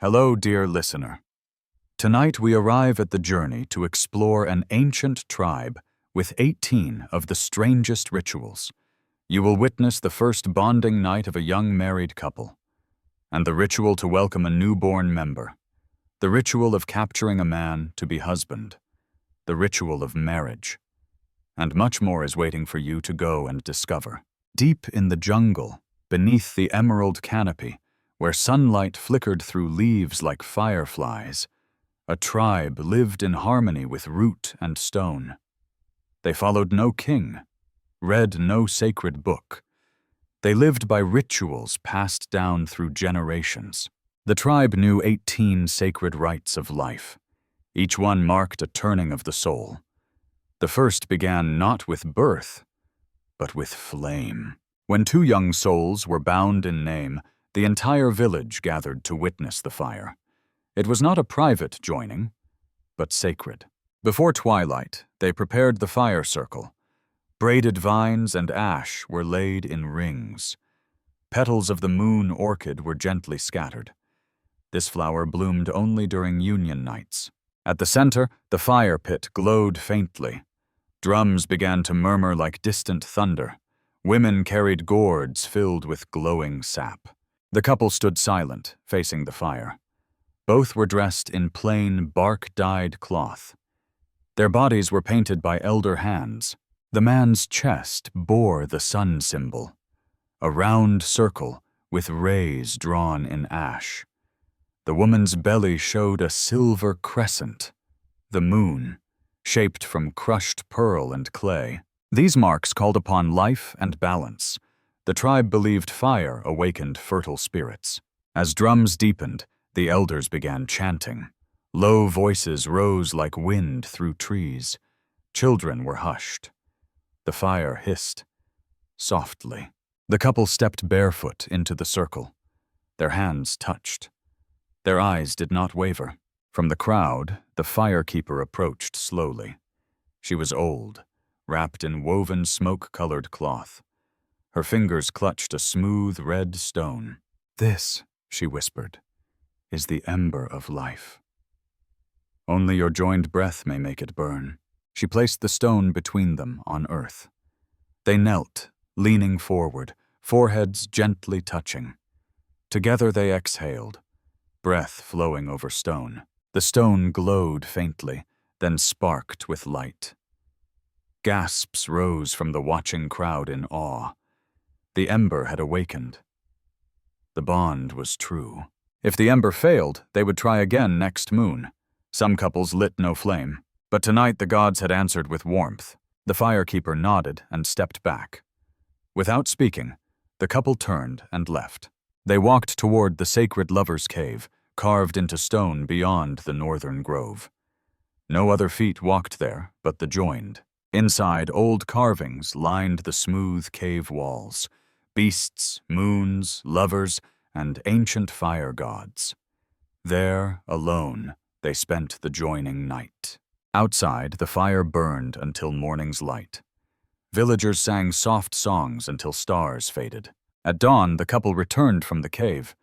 Hello, dear listener. Tonight we arrive at the journey to explore an ancient tribe with 18 of the strangest rituals. You will witness the first bonding night of a young married couple, and the ritual to welcome a newborn member, the ritual of capturing a man to be husband, the ritual of marriage, and much more is waiting for you to go and discover. Deep in the jungle, beneath the emerald canopy, where sunlight flickered through leaves like fireflies, a tribe lived in harmony with root and stone. They followed no king, read no sacred book. They lived by rituals passed down through generations. The tribe knew 18 sacred rites of life. Each one marked a turning of the soul. The first began not with birth, but with flame. When two young souls were bound in name, the entire village gathered to witness the fire. It was not a private joining, but sacred. Before twilight, they prepared the fire circle. Braided vines and ash were laid in rings. Petals of the moon orchid were gently scattered. This flower bloomed only during union nights. At the center, the fire pit glowed faintly. Drums began to murmur like distant thunder. Women carried gourds filled with glowing sap. The couple stood silent, facing the fire. Both were dressed in plain, bark-dyed cloth. Their bodies were painted by elder hands. The man's chest bore the sun symbol, a round circle with rays drawn in ash. The woman's belly showed a silver crescent, the moon, shaped from crushed pearl and clay. These marks called upon life and balance. The tribe believed fire awakened fertile spirits. As drums deepened, the elders began chanting. Low voices rose like wind through trees. Children were hushed. The fire hissed softly. The couple stepped barefoot into the circle. Their hands touched. Their eyes did not waver. From the crowd, the firekeeper approached slowly. She was old, wrapped in woven smoke-colored cloth. Her fingers clutched a smooth red stone. "This," she whispered, "is the ember of life. Only your joined breath may make it burn." She placed the stone between them on earth. They knelt, leaning forward, foreheads gently touching. Together they exhaled, breath flowing over stone. The stone glowed faintly, then sparked with light. Gasps rose from the watching crowd in awe. The ember had awakened. The bond was true. If the ember failed, they would try again next moon. Some couples lit no flame, but tonight the gods had answered with warmth. The firekeeper nodded and stepped back. Without speaking, the couple turned and left. They walked toward the sacred lover's cave, carved into stone beyond the northern grove. No other feet walked there but the joined. Inside, old carvings lined the smooth cave walls. Beasts, moons, lovers, and ancient fire gods. There, alone, they spent the joining night. Outside, the fire burned until morning's light. Villagers sang soft songs until stars faded. At dawn, the couple returned from the cave.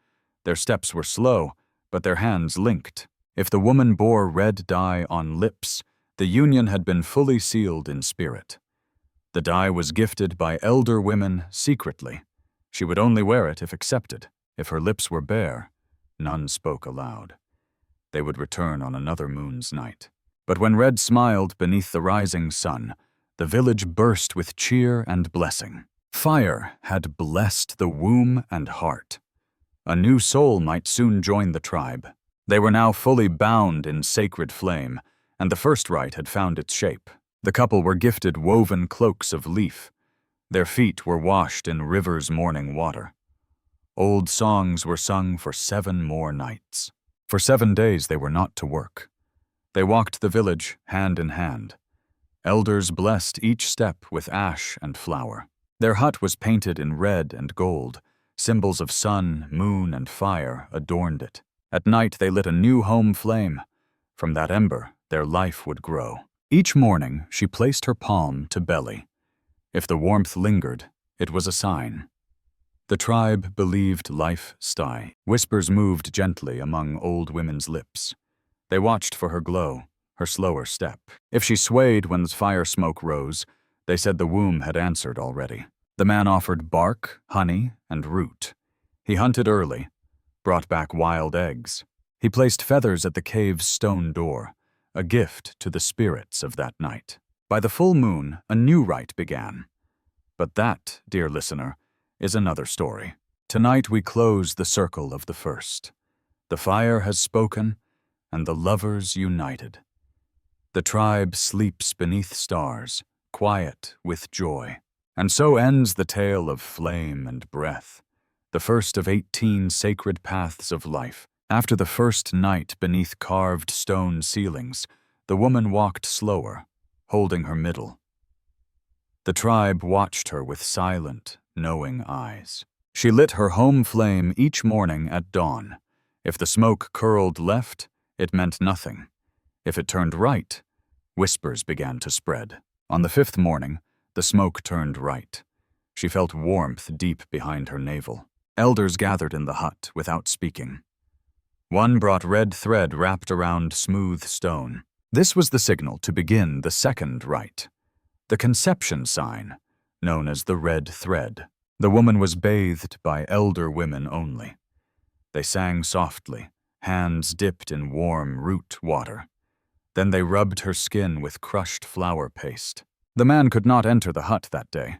Their steps were slow, but their hands linked. If the woman bore red dye on lips, the union had been fully sealed in spirit. The dye was gifted by elder women secretly. She would only wear it if accepted. If her lips were bare, none spoke aloud. They would return on another moon's night. But when Red smiled beneath the rising sun, the village burst with cheer and blessing. Fire had blessed the womb and heart. A new soul might soon join the tribe. They were now fully bound in sacred flame, and the first rite had found its shape. The couple were gifted woven cloaks of leaf. Their feet were washed in rivers' morning water. Old songs were sung for 7 more nights. For 7 days they were not to work. They walked the village hand in hand. Elders blessed each step with ash and flower. Their hut was painted in red and gold. Symbols of sun, moon, and fire adorned it. At night they lit a new home flame. From that ember, their life would grow. Each morning, she placed her palm to belly. If the warmth lingered, it was a sign. The tribe believed life stay. Whispers moved gently among old women's lips. They watched for her glow, her slower step. If she swayed when fire smoke rose, they said the womb had answered already. The man offered bark, honey, and root. He hunted early, brought back wild eggs. He placed feathers at the cave's stone door, a gift to the spirits of that night. By the full moon, a new rite began. But that, dear listener, is another story. Tonight we close the circle of the first. The fire has spoken, and the lovers united. The tribe sleeps beneath stars, quiet with joy. And so ends the tale of flame and breath, the first of 18 sacred paths of life. After the first night beneath carved stone ceilings, the woman walked slower, holding her middle. The tribe watched her with silent, knowing eyes. She lit her home flame each morning at dawn. If the smoke curled left, it meant nothing. If it turned right, whispers began to spread. On the 5th morning, the smoke turned right. She felt warmth deep behind her navel. Elders gathered in the hut without speaking. One brought red thread wrapped around smooth stone. This was the signal to begin the second rite, the conception sign, known as the red thread. The woman was bathed by elder women only. They sang softly, hands dipped in warm root water. Then they rubbed her skin with crushed flour paste. The man could not enter the hut that day.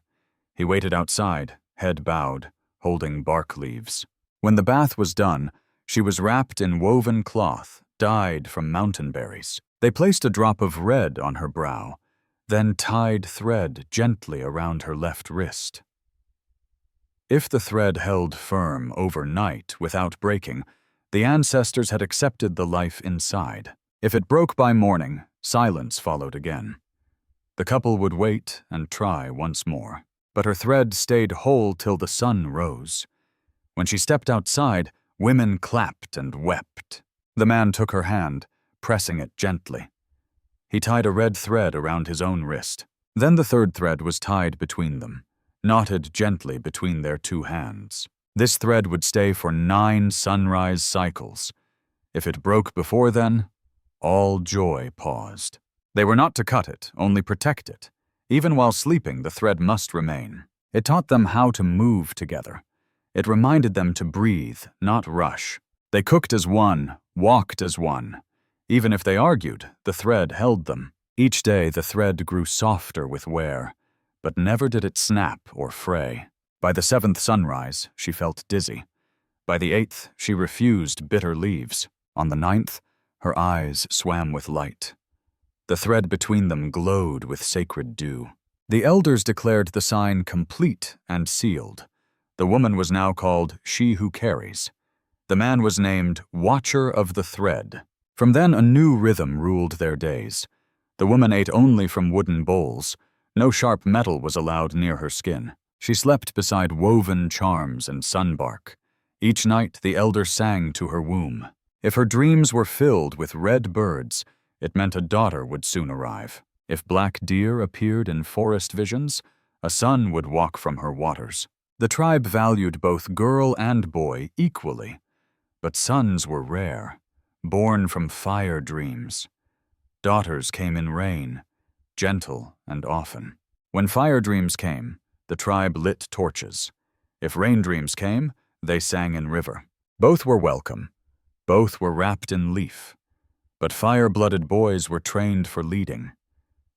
He waited outside, head bowed, holding bark leaves. When the bath was done, she was wrapped in woven cloth, dyed from mountain berries. They placed a drop of red on her brow, then tied thread gently around her left wrist. If the thread held firm overnight without breaking, the ancestors had accepted the life inside. If it broke by morning, silence followed again. The couple would wait and try once more, but her thread stayed whole till the sun rose. When she stepped outside, women clapped and wept. The man took her hand, pressing it gently. He tied a red thread around his own wrist. Then the third thread was tied between them, knotted gently between their two hands. This thread would stay for 9 sunrise cycles. If it broke before then, all joy paused. They were not to cut it, only protect it. Even while sleeping, the thread must remain. It taught them how to move together. It reminded them to breathe, not rush. They cooked as one, walked as one. Even if they argued, the thread held them. Each day the thread grew softer with wear, but never did it snap or fray. By the 7th sunrise, she felt dizzy. By the 8th, she refused bitter leaves. On the 9th, her eyes swam with light. The thread between them glowed with sacred dew. The elders declared the sign complete and sealed. The woman was now called She Who Carries. The man was named Watcher of the Thread. From then a new rhythm ruled their days. The woman ate only from wooden bowls. No sharp metal was allowed near her skin. She slept beside woven charms and sunbark. Each night the elder sang to her womb. If her dreams were filled with red birds, it meant a daughter would soon arrive. If black deer appeared in forest visions, a son would walk from her waters. The tribe valued both girl and boy equally, but sons were rare, born from fire dreams. Daughters came in rain, gentle and often. When fire dreams came, the tribe lit torches. If rain dreams came, they sang in river. Both were welcome. Both were wrapped in leaf. But fire-blooded boys were trained for leading.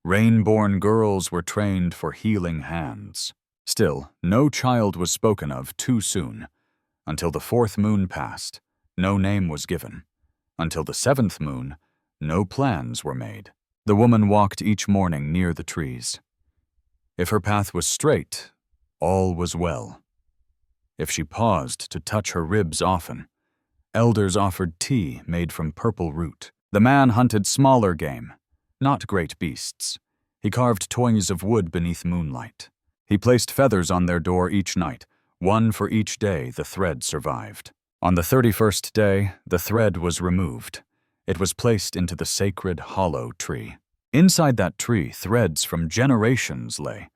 Rain-born girls were trained for healing hands. Still, no child was spoken of too soon. Until the 4th moon passed, no name was given. Until the 7th moon, no plans were made. The woman walked each morning near the trees. If her path was straight, all was well. If she paused to touch her ribs often, elders offered tea made from purple root. The man hunted smaller game, not great beasts. He carved toys of wood beneath moonlight. He placed feathers on their door each night, one for each day the thread survived. On the 31st day, the thread was removed. It was placed into the sacred hollow tree. Inside that tree, threads from generations lay.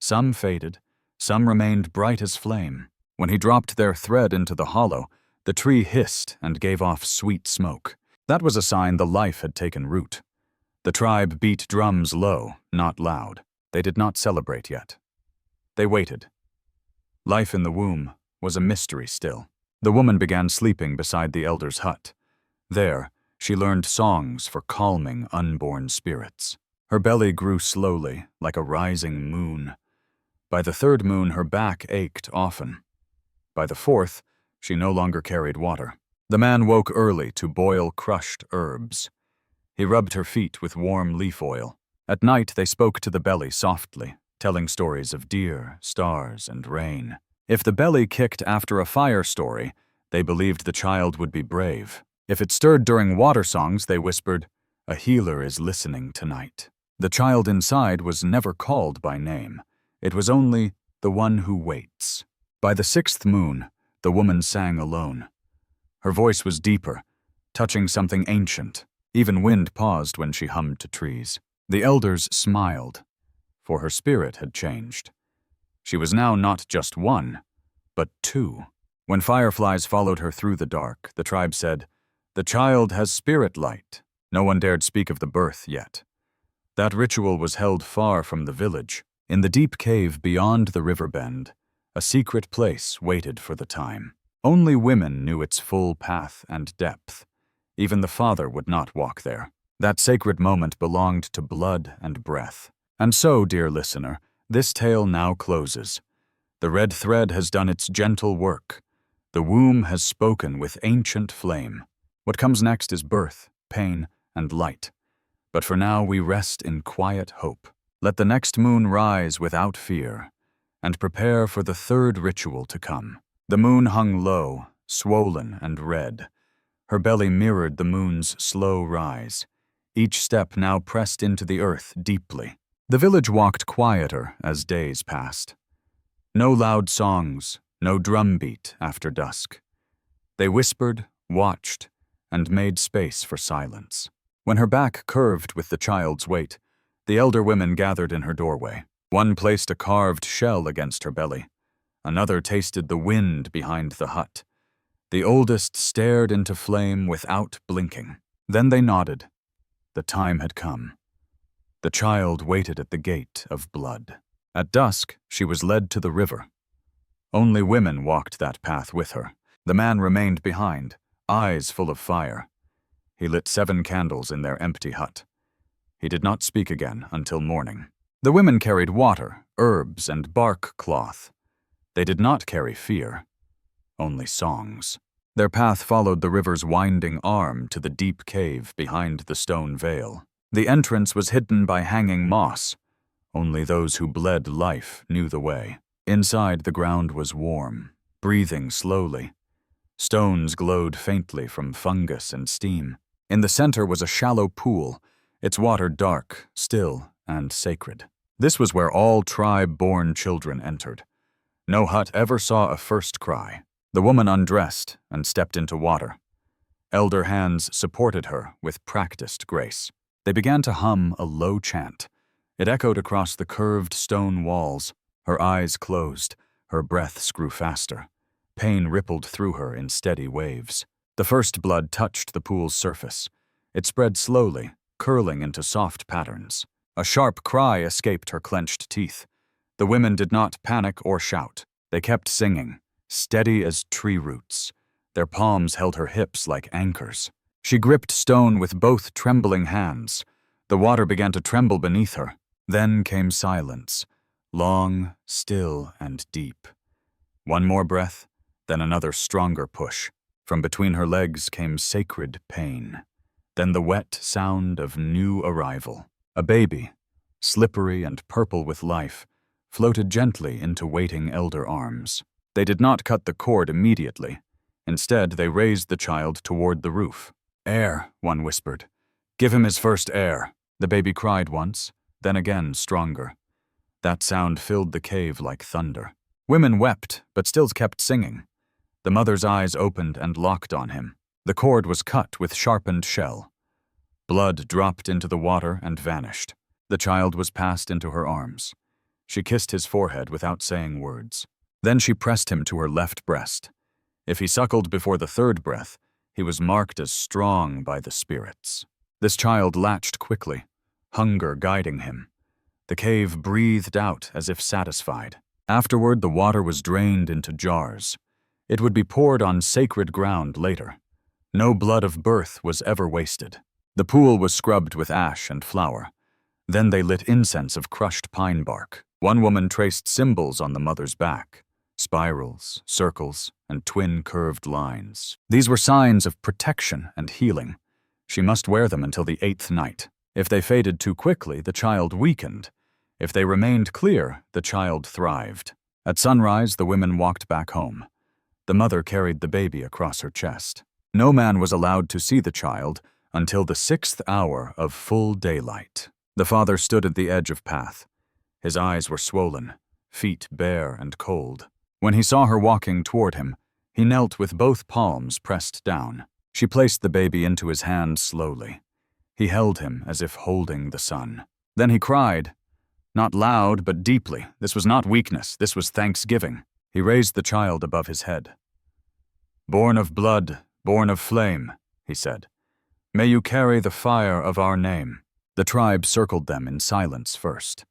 Some faded, some remained bright as flame. When he dropped their thread into the hollow, the tree hissed and gave off sweet smoke. That was a sign the life had taken root. The tribe beat drums low, not loud. They did not celebrate yet. They waited. Life in the womb was a mystery still. The woman began sleeping beside the elder's hut. There, she learned songs for calming unborn spirits. Her belly grew slowly, like a rising moon. By the third moon, her back ached often. By the fourth, she no longer carried water. The man woke early to boil crushed herbs. He rubbed her feet with warm leaf oil. At night, they spoke to the belly softly, telling stories of deer, stars, and rain. If the belly kicked after a fire story, they believed the child would be brave. If it stirred during water songs, they whispered, "A healer is listening tonight." The child inside was never called by name. It was only the one who waits. By the sixth moon, the woman sang alone. Her voice was deeper, touching something ancient. Even wind paused when she hummed to trees. The elders smiled, for her spirit had changed. She was now not just one, but two. When fireflies followed her through the dark, the tribe said, "The child has spirit light." No one dared speak of the birth yet. That ritual was held far from the village. In the deep cave beyond the river bend, a secret place waited for the time. Only women knew its full path and depth. Even the father would not walk there. That sacred moment belonged to blood and breath. And so, dear listener, this tale now closes. The red thread has done its gentle work. The womb has spoken with ancient flame. What comes next is birth, pain, and light. But for now we rest in quiet hope. Let the next moon rise without fear, and prepare for the third ritual to come. The moon hung low, swollen and red. Her belly mirrored the moon's slow rise. Each step now pressed into the earth deeply. The village walked quieter as days passed. No loud songs, no drumbeat after dusk. They whispered, watched, and made space for silence. When her back curved with the child's weight, the elder women gathered in her doorway. One placed a carved shell against her belly. Another tasted the wind behind the hut. The oldest stared into flame without blinking. Then they nodded. The time had come. The child waited at the gate of blood. At dusk, she was led to the river. Only women walked that path with her. The man remained behind, eyes full of fire. He lit 7 candles in their empty hut. He did not speak again until morning. The women carried water, herbs, and bark cloth. They did not carry fear, only songs. Their path followed the river's winding arm to the deep cave behind the stone veil. The entrance was hidden by hanging moss. Only those who bled life knew the way. Inside, the ground was warm, breathing slowly. Stones glowed faintly from fungus and steam. In the center was a shallow pool, its water dark, still, and sacred. This was where all tribe-born children entered. No hut ever saw a first cry. The woman undressed and stepped into water. Elder hands supported her with practiced grace. They began to hum a low chant. It echoed across the curved stone walls. Her eyes closed. Her breaths grew faster. Pain rippled through her in steady waves. The first blood touched the pool's surface. It spread slowly, curling into soft patterns. A sharp cry escaped her clenched teeth. The women did not panic or shout. They kept singing, steady as tree roots. Their palms held her hips like anchors. She gripped stone with both trembling hands. The water began to tremble beneath her. Then came silence, long, still, and deep. One more breath, then another stronger push. From between her legs came sacred pain. Then the wet sound of new arrival. A baby, slippery and purple with life, floated gently into waiting elder arms. They did not cut the cord immediately. Instead, they raised the child toward the roof. "Air," one whispered. "Give him his first air." The baby cried once, then again stronger. That sound filled the cave like thunder. Women wept, but still kept singing. The mother's eyes opened and locked on him. The cord was cut with sharpened shell. Blood dropped into the water and vanished. The child was passed into her arms. She kissed his forehead without saying words. Then she pressed him to her left breast. If he suckled before the third breath, he was marked as strong by the spirits. This child latched quickly, hunger guiding him. The cave breathed out as if satisfied. Afterward, the water was drained into jars. It would be poured on sacred ground later. No blood of birth was ever wasted. The pool was scrubbed with ash and flour. Then they lit incense of crushed pine bark. One woman traced symbols on the mother's back, spirals, circles, and twin curved lines. These were signs of protection and healing. She must wear them until the 8th night. If they faded too quickly, the child weakened. If they remained clear, the child thrived. At sunrise, the women walked back home. The mother carried the baby across her chest. No man was allowed to see the child until the 6th hour of full daylight. The father stood at the edge of path. His eyes were swollen, feet bare and cold. When he saw her walking toward him, he knelt with both palms pressed down. She placed the baby into his hand slowly. He held him as if holding the sun. Then he cried, not loud but deeply. This was not weakness, this was thanksgiving. He raised the child above his head. Born of blood, born of flame, he said. May you carry the fire of our name. The tribe circled them in silence first.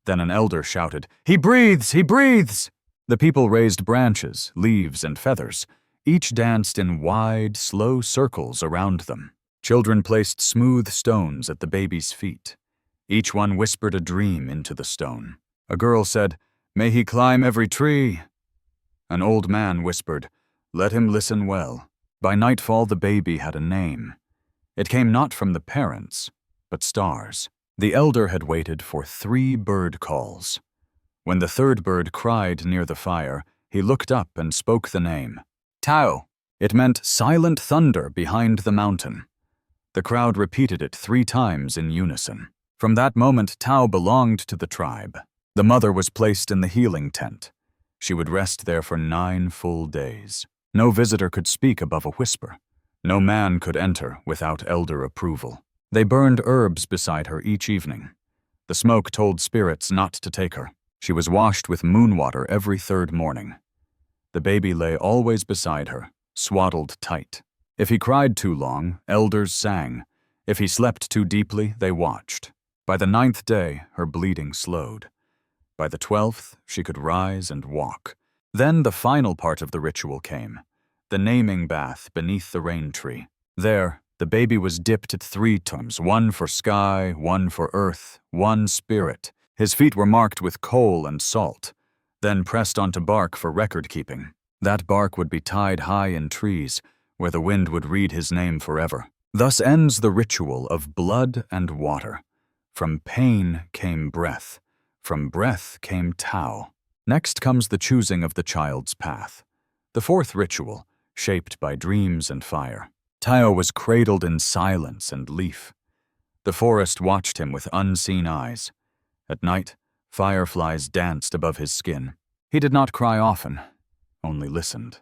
Then an elder shouted, He breathes! He breathes! The people raised branches, leaves, and feathers. Each danced in wide, slow circles around them. Children placed smooth stones at the baby's feet. Each one whispered a dream into the stone. A girl said, May he climb every tree. An old man whispered, Let him listen well. By nightfall, the baby had a name. It came not from the parents, but stars. The elder had waited for 3 bird calls. When the 3rd bird cried near the fire, he looked up and spoke the name. Tao. It meant silent thunder behind the mountain. The crowd repeated it 3 times in unison. From that moment, Tao belonged to the tribe. The mother was placed in the healing tent. She would rest there for 9 full days. No visitor could speak above a whisper. No man could enter without elder approval. They burned herbs beside her each evening. The smoke told spirits not to take her. She was washed with moon water every 3rd morning. The baby lay always beside her, swaddled tight. If he cried too long, elders sang. If he slept too deeply, they watched. By the 9th day, her bleeding slowed. By the 12th, she could rise and walk. Then the final part of the ritual came, the naming bath beneath the rain tree. There, the baby was dipped at 3 times, 1 for sky, 1 for earth, 1 spirit. His feet were marked with coal and salt, then pressed onto bark for record-keeping. That bark would be tied high in trees, where the wind would read his name forever. Thus ends the ritual of blood and water. From pain came breath. From breath came Tao. Next comes the choosing of the child's path. The 4th ritual, shaped by dreams and fire. Tao was cradled in silence and leaf. The forest watched him with unseen eyes. At night, fireflies danced above his skin. He did not cry often, only listened.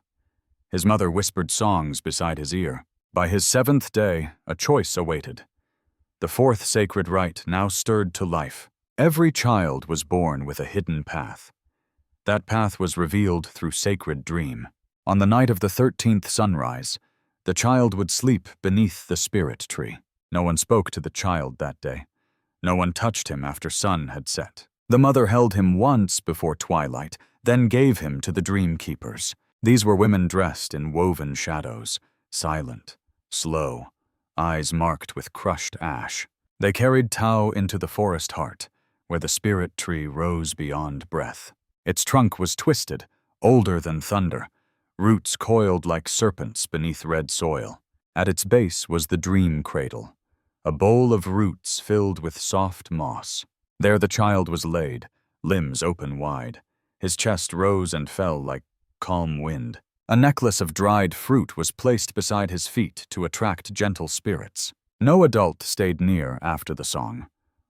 His mother whispered songs beside his ear. By his 7th day, a choice awaited. The 4th sacred rite now stirred to life. Every child was born with a hidden path. That path was revealed through sacred dream. On the night of the 13th sunrise, the child would sleep beneath the spirit tree. No one spoke to the child that day. No one touched him after sun had set. The mother held him once before twilight, then gave him to the dream keepers. These were women dressed in woven shadows, silent, slow, eyes marked with crushed ash. They carried Tao into the forest heart, where the spirit tree rose beyond breath. Its trunk was twisted, older than thunder, roots coiled like serpents beneath red soil. At its base was the dream cradle, a bowl of roots filled with soft moss. There the child was laid, limbs open wide. His chest rose and fell like calm wind. A necklace of dried fruit was placed beside his feet to attract gentle spirits. No adult stayed near after the song.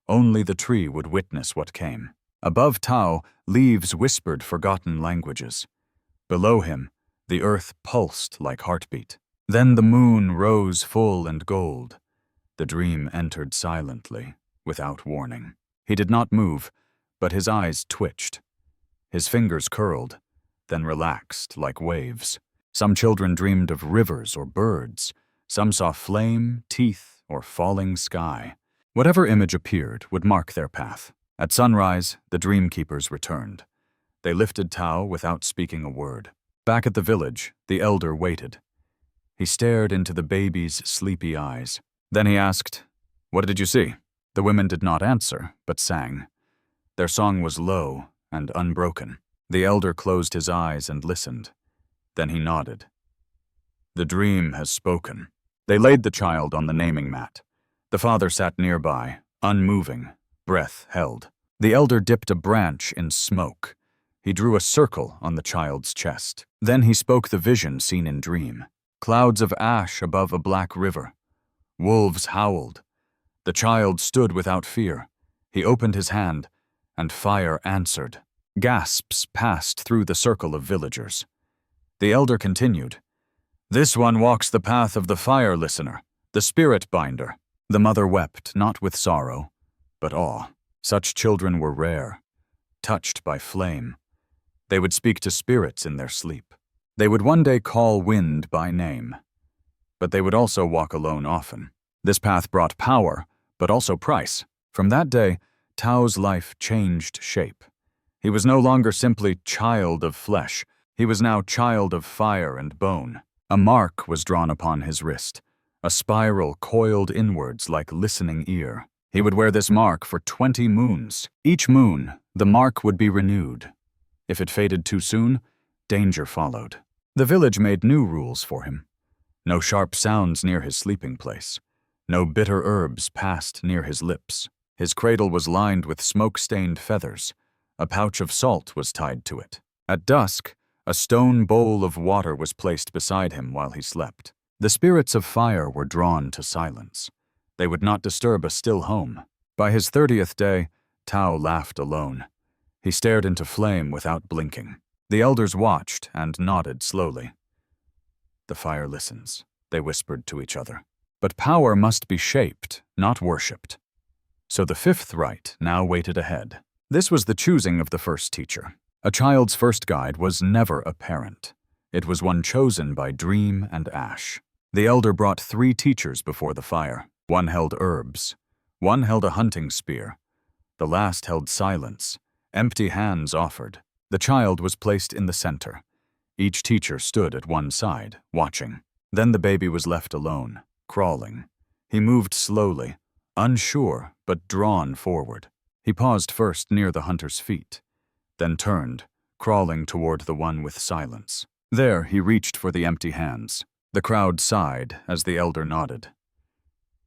Only the tree would witness what came. Above Tao, leaves whispered forgotten languages. Below him, the earth pulsed like heartbeat. Then the moon rose full and gold. The dream entered silently, without warning. He did not move, but his eyes twitched. His fingers curled. then relaxed like waves. Some children dreamed of rivers or birds. Some saw flame, teeth, or falling sky. Whatever image appeared would mark their path. At sunrise, the dream keepers returned. They lifted Tao without speaking a word. Back at the village, the elder waited. He stared into the baby's sleepy eyes. Then he asked, "What did you see?" The women did not answer, but sang. Their song was low and unbroken. The elder closed his eyes and listened. Then he nodded. "The dream has spoken." They laid the child on the naming mat. The father sat nearby, unmoving, breath held. The elder dipped a branch in smoke. He drew a circle on the child's chest. Then he spoke the vision seen in dream. Clouds of ash above a black river. Wolves howled. The child stood without fear. He opened his hand, and fire answered. Gasps passed through the circle of villagers. The elder continued, "This one walks the path of the fire listener, the spirit binder." The mother wept, not with sorrow, but awe. Such children were rare, touched by flame. They would speak to spirits in their sleep. They would one day call wind by name. But they would also walk alone often. This path brought power, but also price. From that day, Tao's life changed shape. He was no longer simply child of flesh. He was now child of fire and bone. A mark was drawn upon his wrist, a spiral coiled inwards like listening ear. He would wear this mark for 20 moons. Each moon, the mark would be renewed. If it faded too soon, danger followed. The village made new rules for him. No sharp sounds near his sleeping place. No bitter herbs passed near his lips. His cradle was lined with smoke-stained feathers. A pouch of salt was tied to it. At dusk, a stone bowl of water was placed beside him while he slept. The spirits of fire were drawn to silence. They would not disturb a still home. By his 30th day, Tao laughed alone. He stared into flame without blinking. The elders watched and nodded slowly. "The fire listens," they whispered to each other. But power must be shaped, not worshipped. So the 5th rite now waited ahead. This was the choosing of the first teacher. A child's first guide was never a parent. It was one chosen by dream and ash. The elder brought 3 teachers before the fire. One held herbs. One held a hunting spear. The last held silence. Empty hands offered. The child was placed in the center. Each teacher stood at one side, watching. Then the baby was left alone, crawling. He moved slowly, unsure but drawn forward. He paused first near the hunter's feet, then turned, crawling toward the one with silence. There he reached for the empty hands. The crowd sighed as the elder nodded.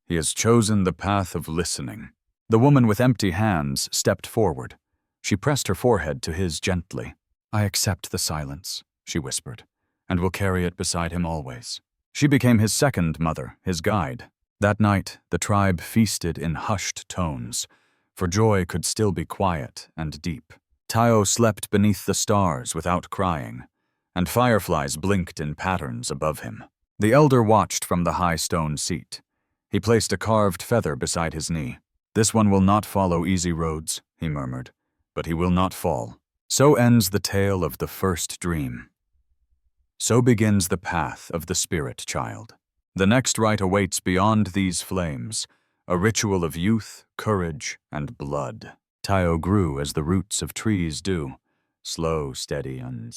"He has chosen the path of listening." The woman with empty hands stepped forward. She pressed her forehead to his gently. "I accept the silence," she whispered, "and will carry it beside him always." She became his second mother, his guide. That night, the tribe feasted in hushed tones, for joy could still be quiet and deep. Tao slept beneath the stars without crying, and fireflies blinked in patterns above him. The elder watched from the high stone seat. He placed a carved feather beside his knee. "This one will not follow easy roads," he murmured, "but he will not fall." So ends the tale of the first dream. So begins the path of the spirit child. The next rite awaits beyond these flames, a ritual of youth, courage, and blood. Tao grew as the roots of trees do, slow, steady, and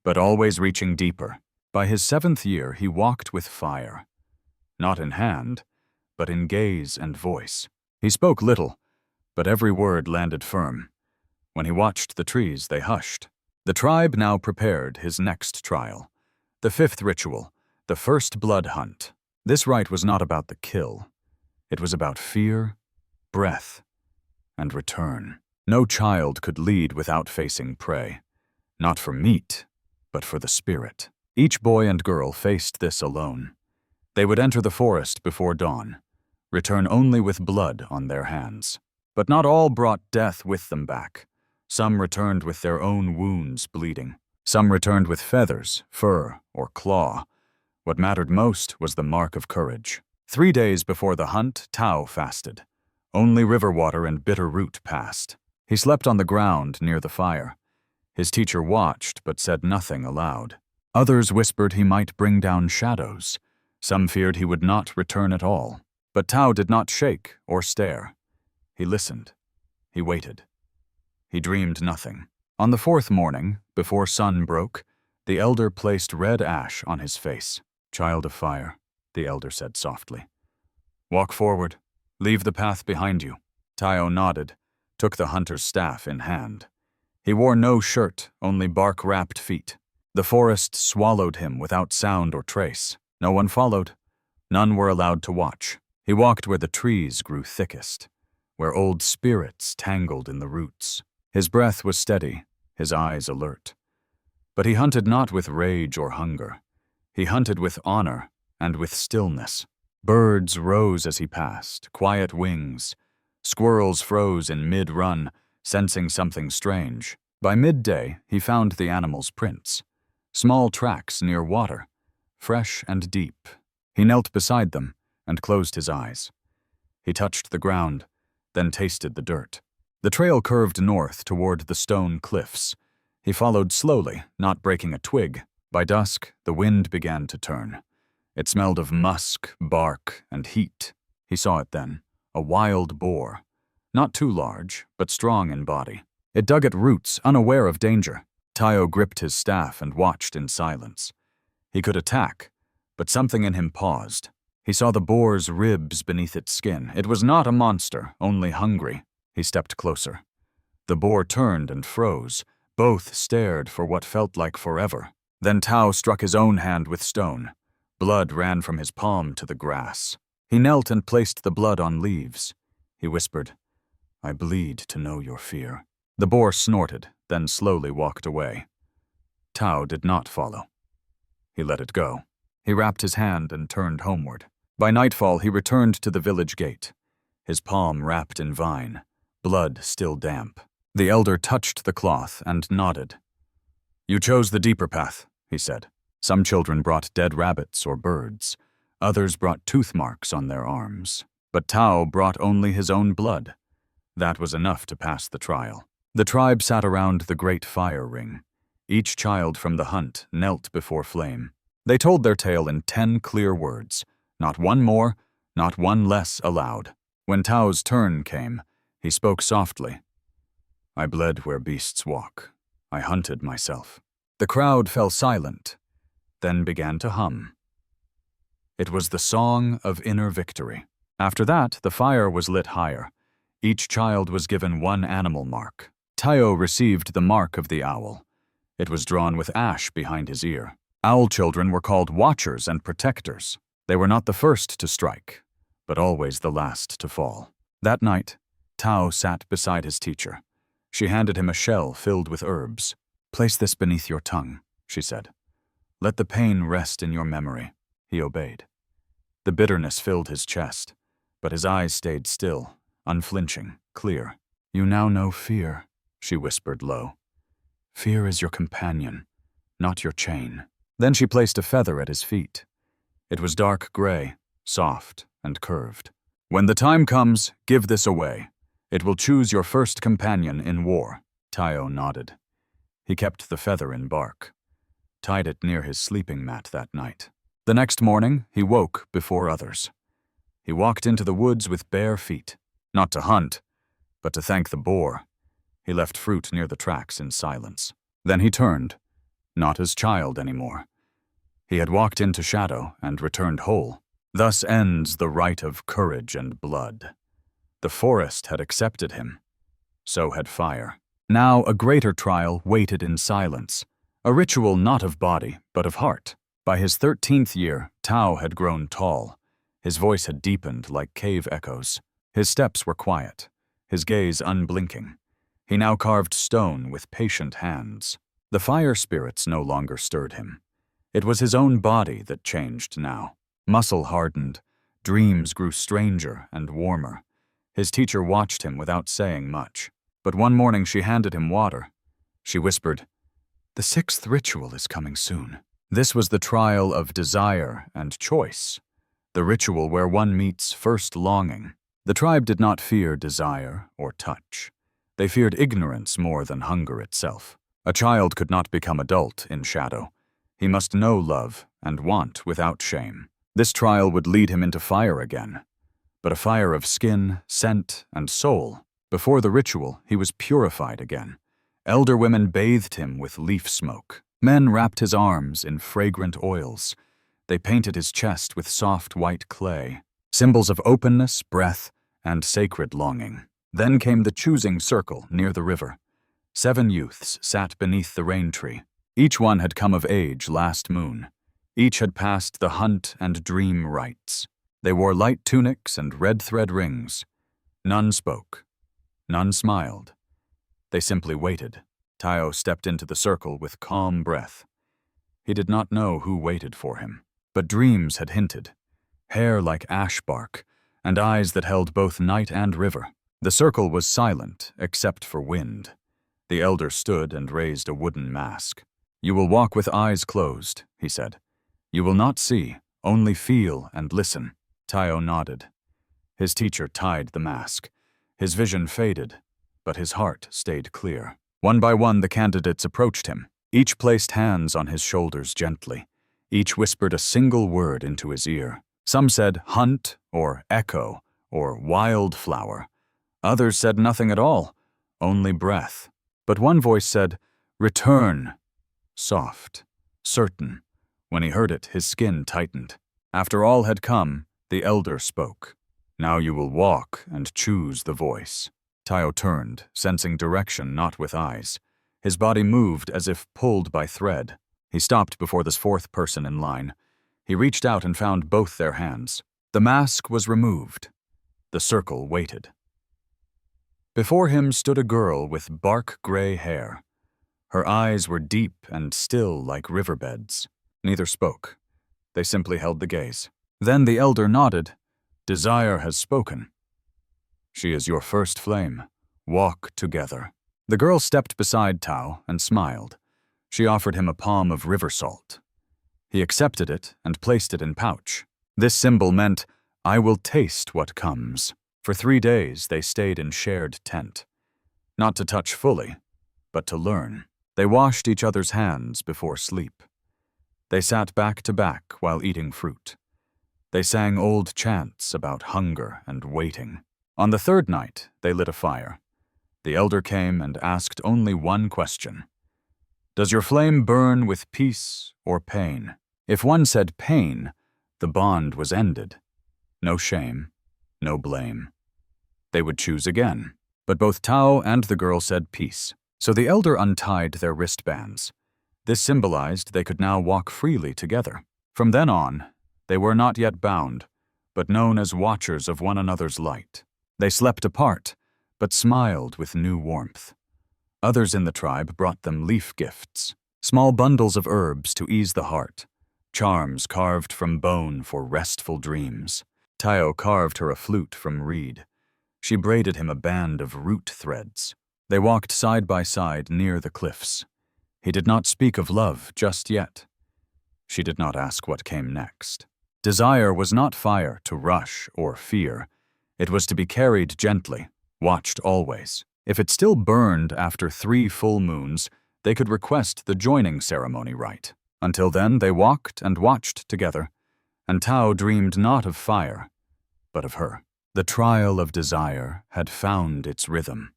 but always reaching deeper. By his 7th year, he walked with fire, not in hand, but in gaze and voice. He spoke little, but every word landed firm. When he watched the trees, they hushed. The tribe now prepared his next trial. The 5th ritual, the first blood hunt. This rite was not about the kill. It was about fear, breath, and return. No child could lead without facing prey. Not for meat, but for the spirit. Each boy and girl faced this alone. They would enter the forest before dawn, return only with blood on their hands. But not all brought death with them back. Some returned with their own wounds bleeding. Some returned with feathers, fur, or claw. What mattered most was the mark of courage. 3 days before the hunt, Tao fasted. Only river water and bitter root passed. He slept on the ground near the fire. His teacher watched but said nothing aloud. Others whispered he might bring down shadows. Some feared he would not return at all. But Tao did not shake or stare. He listened. He waited. He dreamed nothing. On the fourth morning, before sun broke, the elder placed red ash on his face. "Child of fire," the elder said softly. "Walk forward. Leave the path behind you." Tao nodded, took the hunter's staff in hand. He wore no shirt, only bark-wrapped feet. The forest swallowed him without sound or trace. No one followed. None were allowed to watch. He walked where the trees grew thickest, where old spirits tangled in the roots. His breath was steady, his eyes alert. But he hunted not with rage or hunger. He hunted with honor and with stillness. Birds rose as he passed, quiet wings. Squirrels froze in mid-run, sensing something strange. By midday, he found the animals' prints. Small tracks near water, fresh and deep. He knelt beside them and closed his eyes. He touched the ground, then tasted the dirt. The trail curved north toward the stone cliffs. He followed slowly, not breaking a twig. By dusk, the wind began to turn. It smelled of musk, bark, and heat. He saw it then, a wild boar. Not too large, but strong in body. It dug at roots, unaware of danger. Tao gripped his staff and watched in silence. He could attack, but something in him paused. He saw the boar's ribs beneath its skin. It was not a monster, only hungry. He stepped closer. The boar turned and froze. Both stared for what felt like forever. Then Tao struck his own hand with stone. Blood ran from his palm to the grass. He knelt and placed the blood on leaves. He whispered, "I bleed to know your fear." The boar snorted, then slowly walked away. Tao did not follow. He let it go. He wrapped his hand and turned homeward. By nightfall, he returned to the village gate, his palm wrapped in vine, blood still damp. The elder touched the cloth and nodded. "You chose the deeper path," he said. Some children brought dead rabbits or birds. Others brought tooth marks on their arms. But Tao brought only his own blood. That was enough to pass the trial. The tribe sat around the great fire ring. Each child from the hunt knelt before flame. They told their tale in 10 clear words, not one more, not one less aloud. When Tao's turn came, he spoke softly. "I bled where beasts walk. I hunted myself." The crowd fell silent, then began to hum. It was the song of inner victory. After that, the fire was lit higher. Each child was given one animal mark. Tao received the mark of the owl. It was drawn with ash behind his ear. Owl children were called watchers and protectors. They were not the first to strike, but always the last to fall. That night, Tao sat beside his teacher. She handed him a shell filled with herbs. "Place this beneath your tongue," she said. "Let the pain rest in your memory." He obeyed. The bitterness filled his chest, but his eyes stayed still, unflinching, clear. "You now know fear," she whispered low. "Fear is your companion, not your chain." Then she placed a feather at his feet. It was dark gray, soft, and curved. "When the time comes, give this away. It will choose your first companion in war." Tao nodded. He kept the feather in bark, tied it near his sleeping mat that night. The next morning, he woke before others. He walked into the woods with bare feet, not to hunt, but to thank the boar. He left fruit near the tracks in silence. Then he turned, not his child anymore. He had walked into shadow and returned whole. Thus ends the rite of courage and blood. The forest had accepted him. So had fire. Now a greater trial waited in silence, a ritual not of body, but of heart. By his 13th year, Tao had grown tall. His voice had deepened like cave echoes. His steps were quiet, his gaze unblinking. He now carved stone with patient hands. The fire spirits no longer stirred him. It was his own body that changed now. Muscle hardened, dreams grew stranger and warmer. His teacher watched him without saying much. But one morning she handed him water. She whispered, "The 6th ritual is coming soon." This was the trial of desire and choice, the ritual where one meets first longing. The tribe did not fear desire or touch. They feared ignorance more than hunger itself. A child could not become adult in shadow. He must know love and want without shame. This trial would lead him into fire again, but a fire of skin, scent, and soul. Before the ritual, he was purified again. Elder women bathed him with leaf smoke. Men wrapped his arms in fragrant oils. They painted his chest with soft white clay, symbols of openness, breath, and sacred longing. Then came the choosing circle near the river. 7 youths sat beneath the rain tree. Each one had come of age last moon. Each had passed the hunt and dream rites. They wore light tunics and red thread rings. None spoke. None smiled. They simply waited. Tayo stepped into the circle with calm breath. He did not know who waited for him, but dreams had hinted. Hair like ash bark, and eyes that held both night and river. The circle was silent, except for wind. The elder stood and raised a wooden mask. "You will walk with eyes closed," he said. "You will not see, only feel and listen." Tayo nodded. His teacher tied the mask. His vision faded, but his heart stayed clear. One by one, the candidates approached him. Each placed hands on his shoulders gently. Each whispered a single word into his ear. Some said hunt, or echo, or wildflower. Others said nothing at all, only breath. But one voice said, "Return." Soft, certain. When he heard it, his skin tightened. After all had come, the elder spoke. "Now you will walk and choose the voice." Tayo turned, sensing direction not with eyes. His body moved as if pulled by thread. He stopped before this 4th person in line. He reached out and found both their hands. The mask was removed. The circle waited. Before him stood a girl with bark-gray hair. Her eyes were deep and still like riverbeds. Neither spoke. They simply held the gaze. Then the elder nodded. "Desire has spoken. She is your first flame. Walk together." The girl stepped beside Tao and smiled. She offered him a palm of river salt. He accepted it and placed it in pouch. This symbol meant, "I will taste what comes." For 3 days they stayed in shared tent. Not to touch fully, but to learn. They washed each other's hands before sleep. They sat back to back while eating fruit. They sang old chants about hunger and waiting. On the 3rd night, they lit a fire. The elder came and asked only one question. "Does your flame burn with peace or pain?" If one said pain, the bond was ended. No shame, no blame. They would choose again, but both Tao and the girl said peace. So the elder untied their wristbands. This symbolized they could now walk freely together. From then on, they were not yet bound, but known as watchers of one another's light. They slept apart, but smiled with new warmth. Others in the tribe brought them leaf gifts, small bundles of herbs to ease the heart, charms carved from bone for restful dreams. Tayo carved her a flute from reed. She braided him a band of root threads. They walked side by side near the cliffs. He did not speak of love just yet. She did not ask what came next. Desire was not fire to rush or fear. It was to be carried gently, watched always. If it still burned after 3 full moons, they could request the joining ceremony rite. Until then, they walked and watched together, and Tao dreamed not of fire, but of her. The trial of desire had found its rhythm.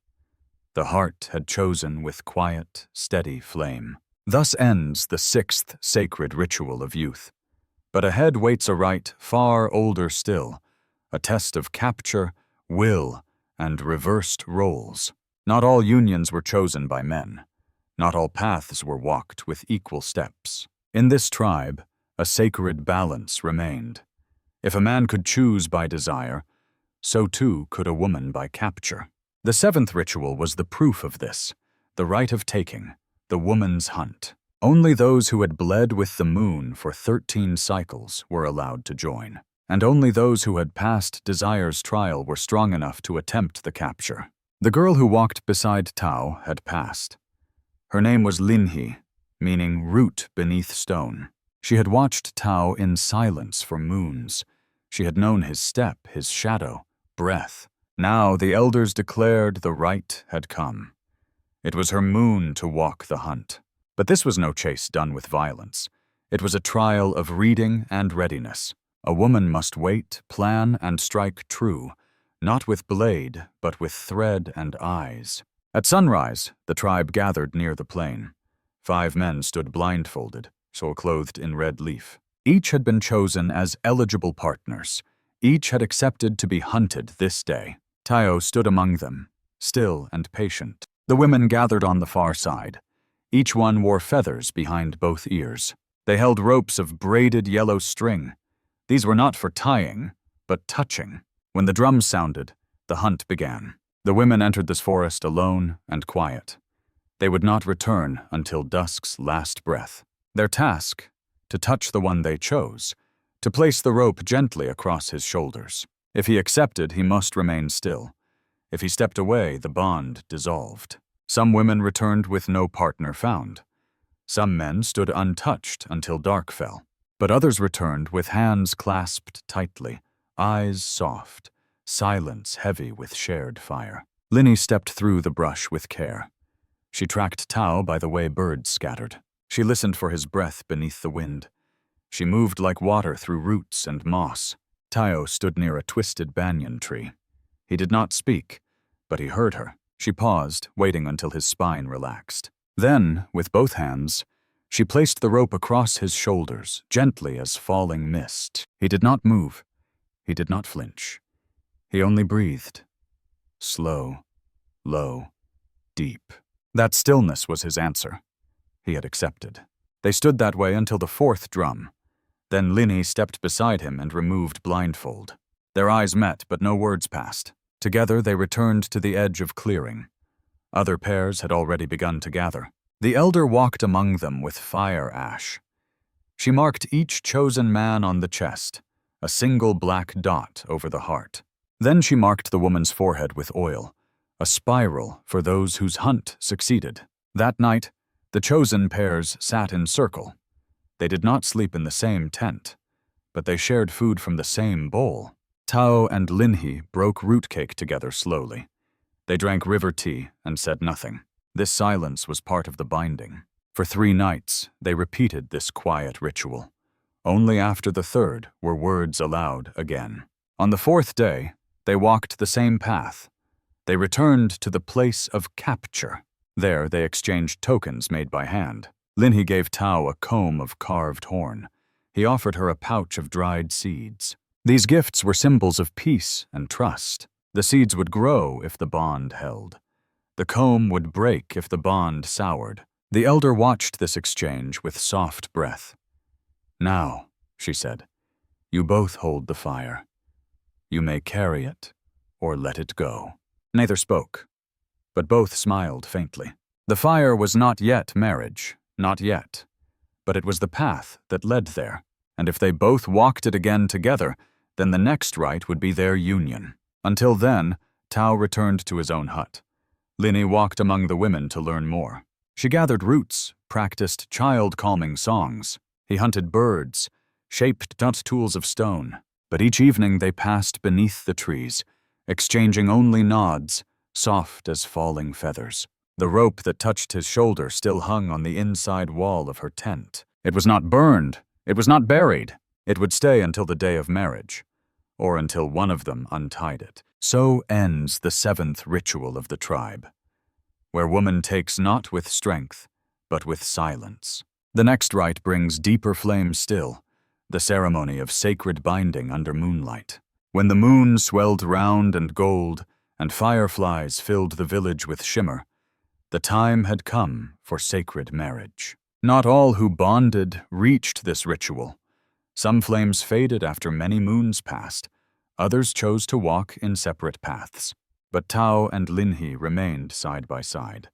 The heart had chosen with quiet, steady flame. Thus ends the 6th sacred ritual of youth. But ahead waits a rite far older still, a test of capture, will, and reversed roles. Not all unions were chosen by men. Not all paths were walked with equal steps. In this tribe, a sacred balance remained. If a man could choose by desire, so too could a woman by capture. The 7th ritual was the proof of this, the rite of taking, the woman's hunt. Only those who had bled with the moon for 13 cycles were allowed to join, and only those who had passed desire's trial were strong enough to attempt the capture. The girl who walked beside Tao had passed. Her name was Linhi, meaning root beneath stone. She had watched Tao in silence for moons. She had known his step, his shadow, breath, Now the elders declared the right had come. It was her moon to walk the hunt. But this was no chase done with violence. It was a trial of reading and readiness. A woman must wait, plan, and strike true, not with blade, but with thread and eyes. At sunrise, the tribe gathered near the plain. 5 men stood blindfolded, so clothed in red leaf. Each had been chosen as eligible partners. Each had accepted to be hunted this day. Tayo stood among them, still and patient. The women gathered on the far side. Each one wore feathers behind both ears. They held ropes of braided yellow string. These were not for tying, but touching. When the drums sounded, the hunt began. The women entered this forest alone and quiet. They would not return until dusk's last breath. Their task, to touch the one they chose, to place the rope gently across his shoulders. If he accepted, he must remain still. If he stepped away, the bond dissolved. Some women returned with no partner found. Some men stood untouched until dark fell. But others returned with hands clasped tightly, eyes soft, silence heavy with shared fire. Linny stepped through the brush with care. She tracked Tao by the way birds scattered. She listened for his breath beneath the wind. She moved like water through roots and moss. Tayo stood near a twisted banyan tree. He did not speak, but he heard her. She paused, waiting until his spine relaxed. Then, with both hands, she placed the rope across his shoulders, gently as falling mist. He did not move. He did not flinch. He only breathed. Slow, low, deep. That stillness was his answer. He had accepted. They stood that way until the 4th drum. Then Linny stepped beside him and removed blindfold. Their eyes met, but no words passed. Together they returned to the edge of clearing. Other pairs had already begun to gather. The elder walked among them with fire ash. She marked each chosen man on the chest, a single black dot over the heart. Then she marked the woman's forehead with oil, a spiral for those whose hunt succeeded. That night, the chosen pairs sat in circle. They did not sleep in the same tent, but they shared food from the same bowl. Tao and Linhi broke root cake together slowly. They drank river tea and said nothing. This silence was part of the binding. For 3 nights, they repeated this quiet ritual. Only after the 3rd were words allowed again. On the 4th day, they walked the same path. They returned to the place of capture. There, they exchanged tokens made by hand. Linhi gave Tao a comb of carved horn. He offered her a pouch of dried seeds. These gifts were symbols of peace and trust. The seeds would grow if the bond held. The comb would break if the bond soured. The elder watched this exchange with soft breath. Now, she said, you both hold the fire. You may carry it or let it go. Neither spoke, but both smiled faintly. The fire was not yet marriage, not yet, but it was the path that led there, and if they both walked it again together, then the next rite would be their union. Until then, Tao returned to his own hut. Linny walked among the women to learn more. She gathered roots, practiced child-calming songs. He hunted birds, shaped tools of stone. But each evening they passed beneath the trees, exchanging only nods, soft as falling feathers. The rope that touched his shoulder still hung on the inside wall of her tent. It was not burned. It was not buried. It would stay until the day of marriage, or until one of them untied it. So ends the 7th ritual of the tribe, where woman takes not with strength, but with silence. The next rite brings deeper flame still, the ceremony of sacred binding under moonlight. When the moon swelled round and gold, and fireflies filled the village with shimmer, the time had come for sacred marriage. Not all who bonded reached this ritual. Some flames faded after many moons passed. Others chose to walk in separate paths. But Tao and Linhi remained side by side.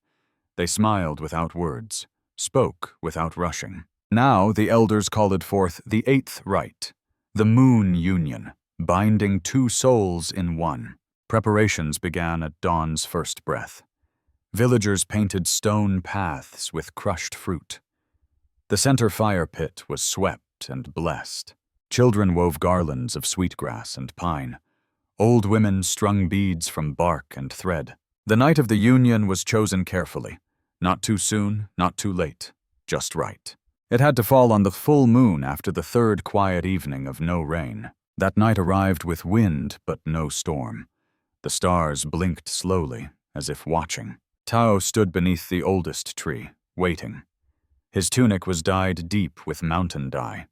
They smiled without words, spoke without rushing. Now the elders called forth the 8th rite, the moon union, binding 2 souls in one. Preparations began at dawn's first breath. Villagers painted stone paths with crushed fruit. The center fire pit was swept and blessed. Children wove garlands of sweetgrass and pine. Old women strung beads from bark and thread. The night of the union was chosen carefully. Not too soon, not too late. Just right. It had to fall on the full moon after the third quiet evening of no rain. That night arrived with wind, but no storm. The stars blinked slowly, as if watching. Tao stood beneath the oldest tree, waiting. His tunic was dyed deep with mountain dye.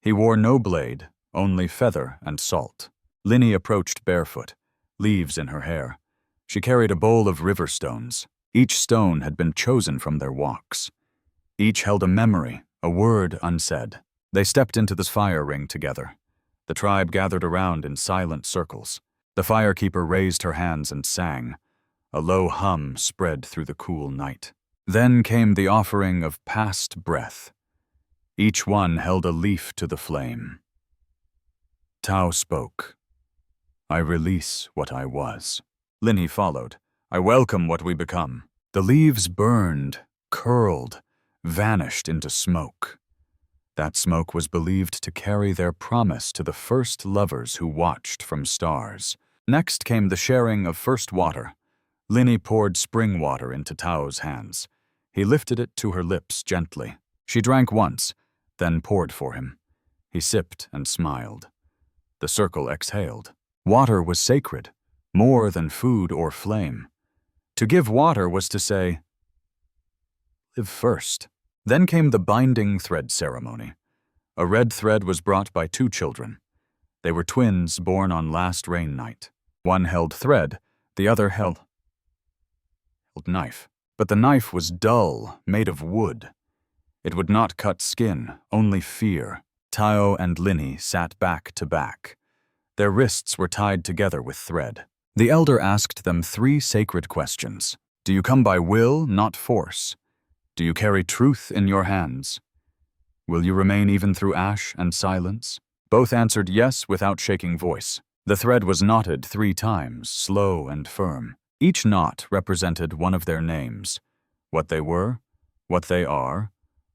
He wore no blade, only feather and salt. Linny approached barefoot, leaves in her hair. She carried a bowl of river stones. Each stone had been chosen from their walks. Each held a memory, a word unsaid. They stepped into the fire ring together. The tribe gathered around in silent circles. The firekeeper raised her hands and sang. A low hum spread through the cool night. Then came the offering of past breath. Each one held a leaf to the flame. Tao spoke. I release what I was. Linny followed. I welcome what we become. The leaves burned, curled, vanished into smoke. That smoke was believed to carry their promise to the first lovers who watched from stars. Next came the sharing of first water. Linny poured spring water into Tao's hands. He lifted it to her lips gently. She drank once, then poured for him. He sipped and smiled. The circle exhaled. Water was sacred, more than food or flame. To give water was to say, live first. Then came the binding thread ceremony. A red thread was brought by 2 children. They were twins born on last rain night. One held thread, the other held knife. But the knife was dull, made of wood. It would not cut skin, only fear. Tao and Linny sat back to back. Their wrists were tied together with thread. The elder asked them 3 sacred questions. Do you come by will, not force? Do you carry truth in your hands? Will you remain even through ash and silence? Both answered yes without shaking voice. The thread was knotted 3 times, slow and firm. Each knot represented one of their names. What they were, what they are,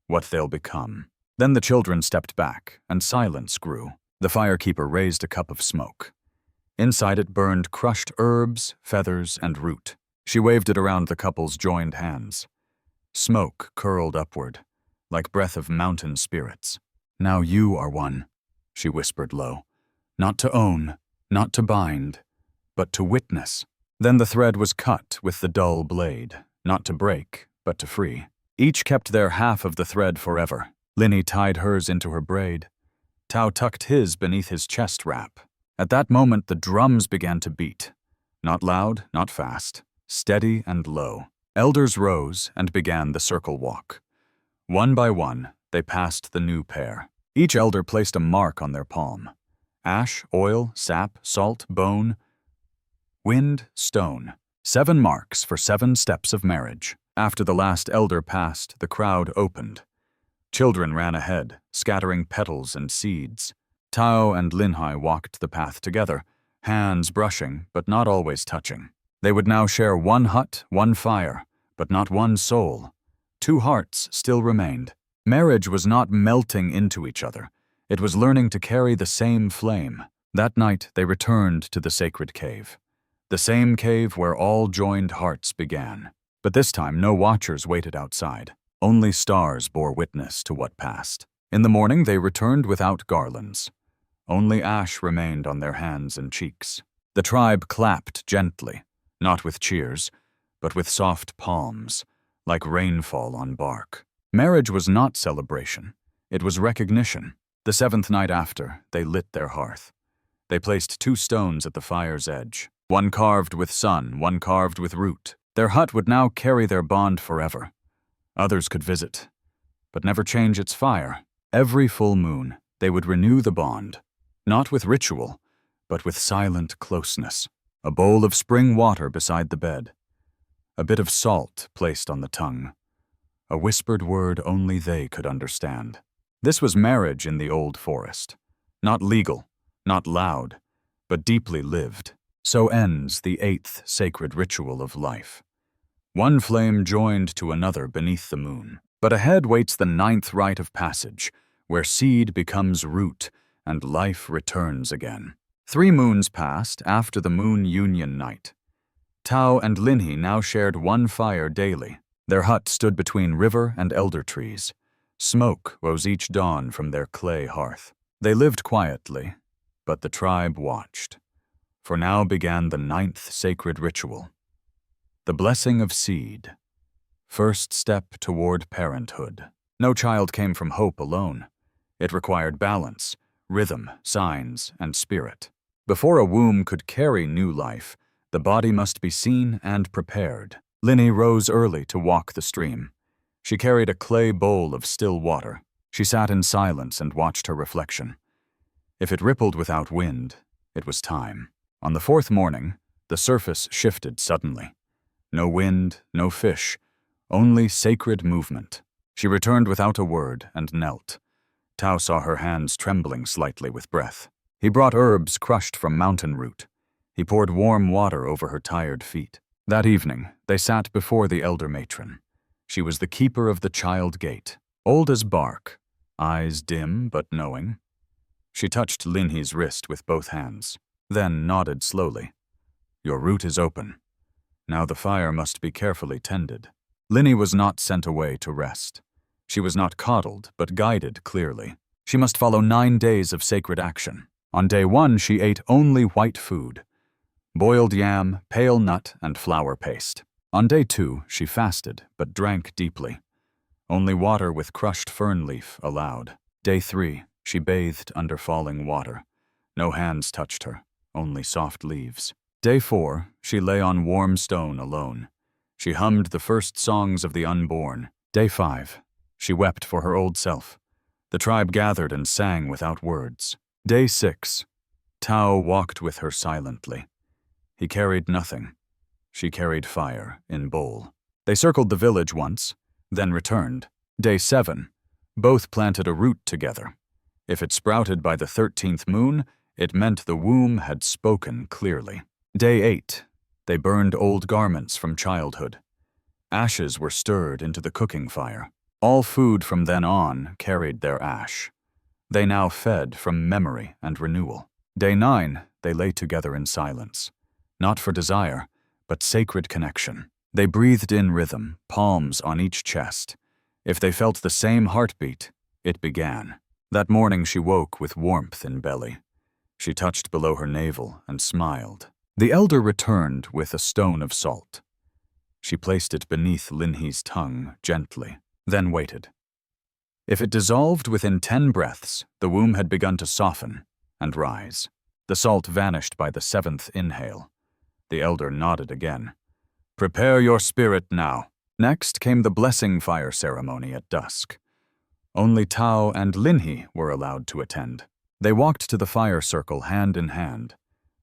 what they'll become. Then the children stepped back, and silence grew. The firekeeper raised a cup of smoke. Inside it burned crushed herbs, feathers, and root. She waved it around the couple's joined hands. Smoke curled upward, like breath of mountain spirits. Now you are one, she whispered low. Not to own, not to bind, but to witness. Then the thread was cut with the dull blade, not to break, but to free. Each kept their half of the thread forever. Linny tied hers into her braid. Tao tucked his beneath his chest wrap. At that moment the drums began to beat. Not loud, not fast, steady and low. Elders rose and began the circle walk. One by one, they passed the new pair. Each elder placed a mark on their palm. Ash, oil, sap, salt, bone, wind, stone. 7 marks for 7 steps of marriage. After the last elder passed, the crowd opened. Children ran ahead, scattering petals and seeds. Tao and Linhai walked the path together, hands brushing, but not always touching. They would now share one hut, one fire, but not one soul. 2 hearts still remained. Marriage was not melting into each other. It was learning to carry the same flame. That night they returned to the sacred cave. The same cave where all joined hearts began. But this time no watchers waited outside. Only stars bore witness to what passed. In the morning they returned without garlands. Only ash remained on their hands and cheeks. The tribe clapped gently, not with cheers, but with soft palms, like rainfall on bark. Marriage was not celebration. It was recognition. The 7th night after, they lit their hearth. They placed 2 stones at the fire's edge, one carved with sun, one carved with root. Their hut would now carry their bond forever. Others could visit, but never change its fire. Every full moon, they would renew the bond, not with ritual, but with silent closeness. A bowl of spring water beside the bed. A bit of salt placed on the tongue. A whispered word only they could understand. This was marriage in the old forest. Not legal, not loud, but deeply lived. So ends the 8th sacred ritual of life. One flame joined to another beneath the moon. But ahead waits the 9th rite of passage, where seed becomes root and life returns again. 3 moons passed after the moon union night. Tao and Linhi now shared one fire daily. Their hut stood between river and elder trees. Smoke rose each dawn from their clay hearth. They lived quietly, but the tribe watched. For now began the 9th sacred ritual. The blessing of seed. First step toward parenthood. No child came from hope alone. It required balance, rhythm, signs, and spirit. Before a womb could carry new life, the body must be seen and prepared. Linny rose early to walk the stream. She carried a clay bowl of still water. She sat in silence and watched her reflection. If it rippled without wind, it was time. On the 4th morning, the surface shifted suddenly. No wind, no fish, only sacred movement. She returned without a word and knelt. Tao saw her hands trembling slightly with breath. He brought herbs crushed from mountain root. He poured warm water over her tired feet. That evening, they sat before the elder matron. She was the keeper of the child gate, old as bark, eyes dim but knowing. She touched Linhi's wrist with both hands, then nodded slowly. Your root is open. Now the fire must be carefully tended. Linny was not sent away to rest. She was not coddled, but guided clearly. She must follow 9 days of sacred action. On day 1, she ate only white food: boiled yam, pale nut, and flour paste. On day 2, she fasted, but drank deeply. Only water with crushed fern leaf allowed. Day 3, she bathed under falling water. No hands touched her, only soft leaves. Day 4, she lay on warm stone alone. She hummed the first songs of the unborn. Day 5, she wept for her old self. The tribe gathered and sang without words. Day 6, Tao walked with her silently. He carried nothing. She carried fire in bowl. They circled the village once, then returned. Day 7, both planted a root together. If it sprouted by the 13th moon, it meant the womb had spoken clearly. Day 8, they burned old garments from childhood. Ashes were stirred into the cooking fire. All food from then on carried their ash. They now fed from memory and renewal. Day 9, they lay together in silence. Not for desire, but sacred connection. They breathed in rhythm, palms on each chest. If they felt the same heartbeat, it began. That morning she woke with warmth in belly. She touched below her navel and smiled. The elder returned with a stone of salt. She placed it beneath Linhi's tongue gently, then waited. If it dissolved within 10 breaths, the womb had begun to soften and rise. The salt vanished by the 7th inhale. The elder nodded again. Prepare your spirit now. Next came the blessing fire ceremony at dusk. Only Tao and Linhi were allowed to attend. They walked to the fire circle hand in hand.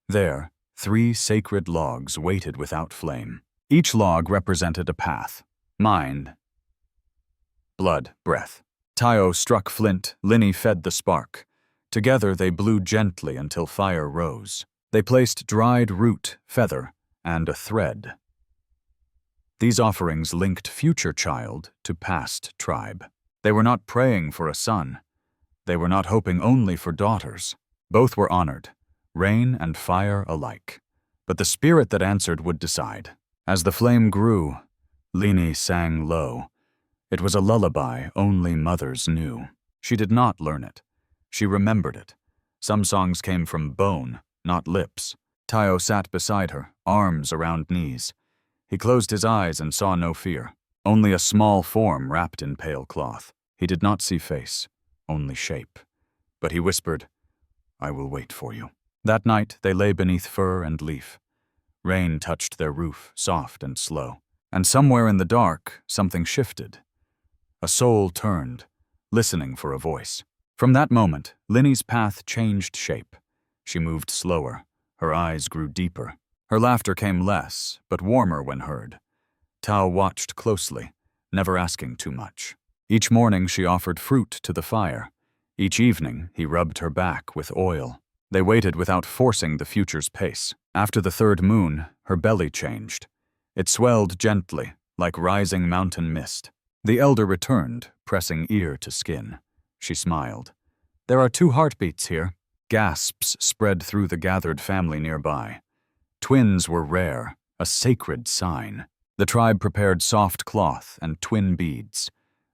There, 3 sacred logs waited without flame. Each log represented a path: mind, blood, breath. Tao struck flint, Linny fed the spark. Together they blew gently until fire rose. They placed dried root, feather, and a thread. These offerings linked future child to past tribe. They were not praying for a son. They were not hoping only for daughters. Both were honored, rain and fire alike. But the spirit that answered would decide. As the flame grew, Lini sang low. It was a lullaby only mothers knew. She did not learn it. She remembered it. Some songs came from bone, not lips. Tayo sat beside her, arms around knees. He closed his eyes and saw no fear, only a small form wrapped in pale cloth. He did not see face, only shape. But he whispered, "I will wait for you." That night they lay beneath fir and leaf. Rain touched their roof, soft and slow. And somewhere in the dark, something shifted. A soul turned, listening for a voice. From that moment, Linny's path changed shape. She moved slower. Her eyes grew deeper. Her laughter came less, but warmer when heard. Tao watched closely, never asking too much. Each morning she offered fruit to the fire. Each evening he rubbed her back with oil. They waited without forcing the future's pace. After the third moon, her belly changed. It swelled gently, like rising mountain mist. The elder returned, pressing ear to skin. She smiled. "There are 2 heartbeats here. Gasps spread through the gathered family nearby. Twins were rare, a sacred sign. The tribe prepared soft cloth and twin beads.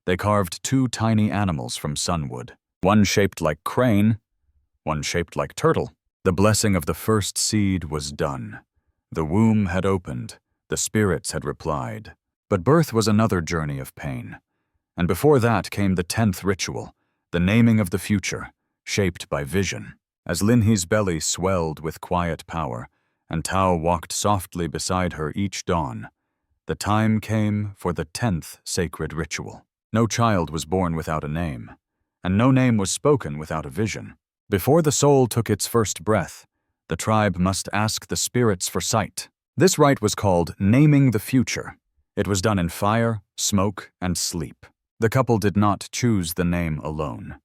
They carved 2 tiny animals from sunwood, one shaped like crane, one shaped like turtle. The blessing of the first seed was done. The womb had opened, the spirits had replied. But birth was another journey of pain. And before that came the 10th ritual, the naming of the future, shaped by vision. As Linhi's belly swelled with quiet power, and Tao walked softly beside her each dawn, the time came for the 10th sacred ritual. No child was born without a name, and no name was spoken without a vision. Before the soul took its first breath, the tribe must ask the spirits for sight. This rite was called naming the future. It was done in fire, smoke, and sleep. The couple did not choose the name alone.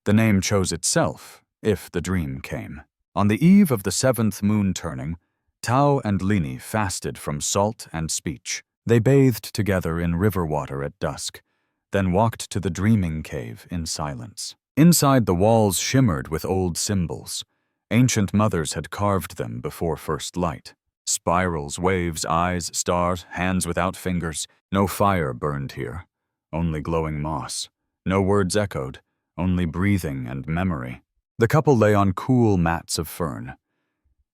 The name chose itself, if the dream came. On the eve of the 7th moon turning, Tao and Lini fasted from salt and speech. They bathed together in river water at dusk, then walked to the dreaming cave in silence. Inside, the walls shimmered with old symbols. Ancient mothers had carved them before first light. Spirals, waves, eyes, stars, hands without fingers. No fire burned here, only glowing moss. No words echoed, only breathing and memory. The couple lay on cool mats of fern.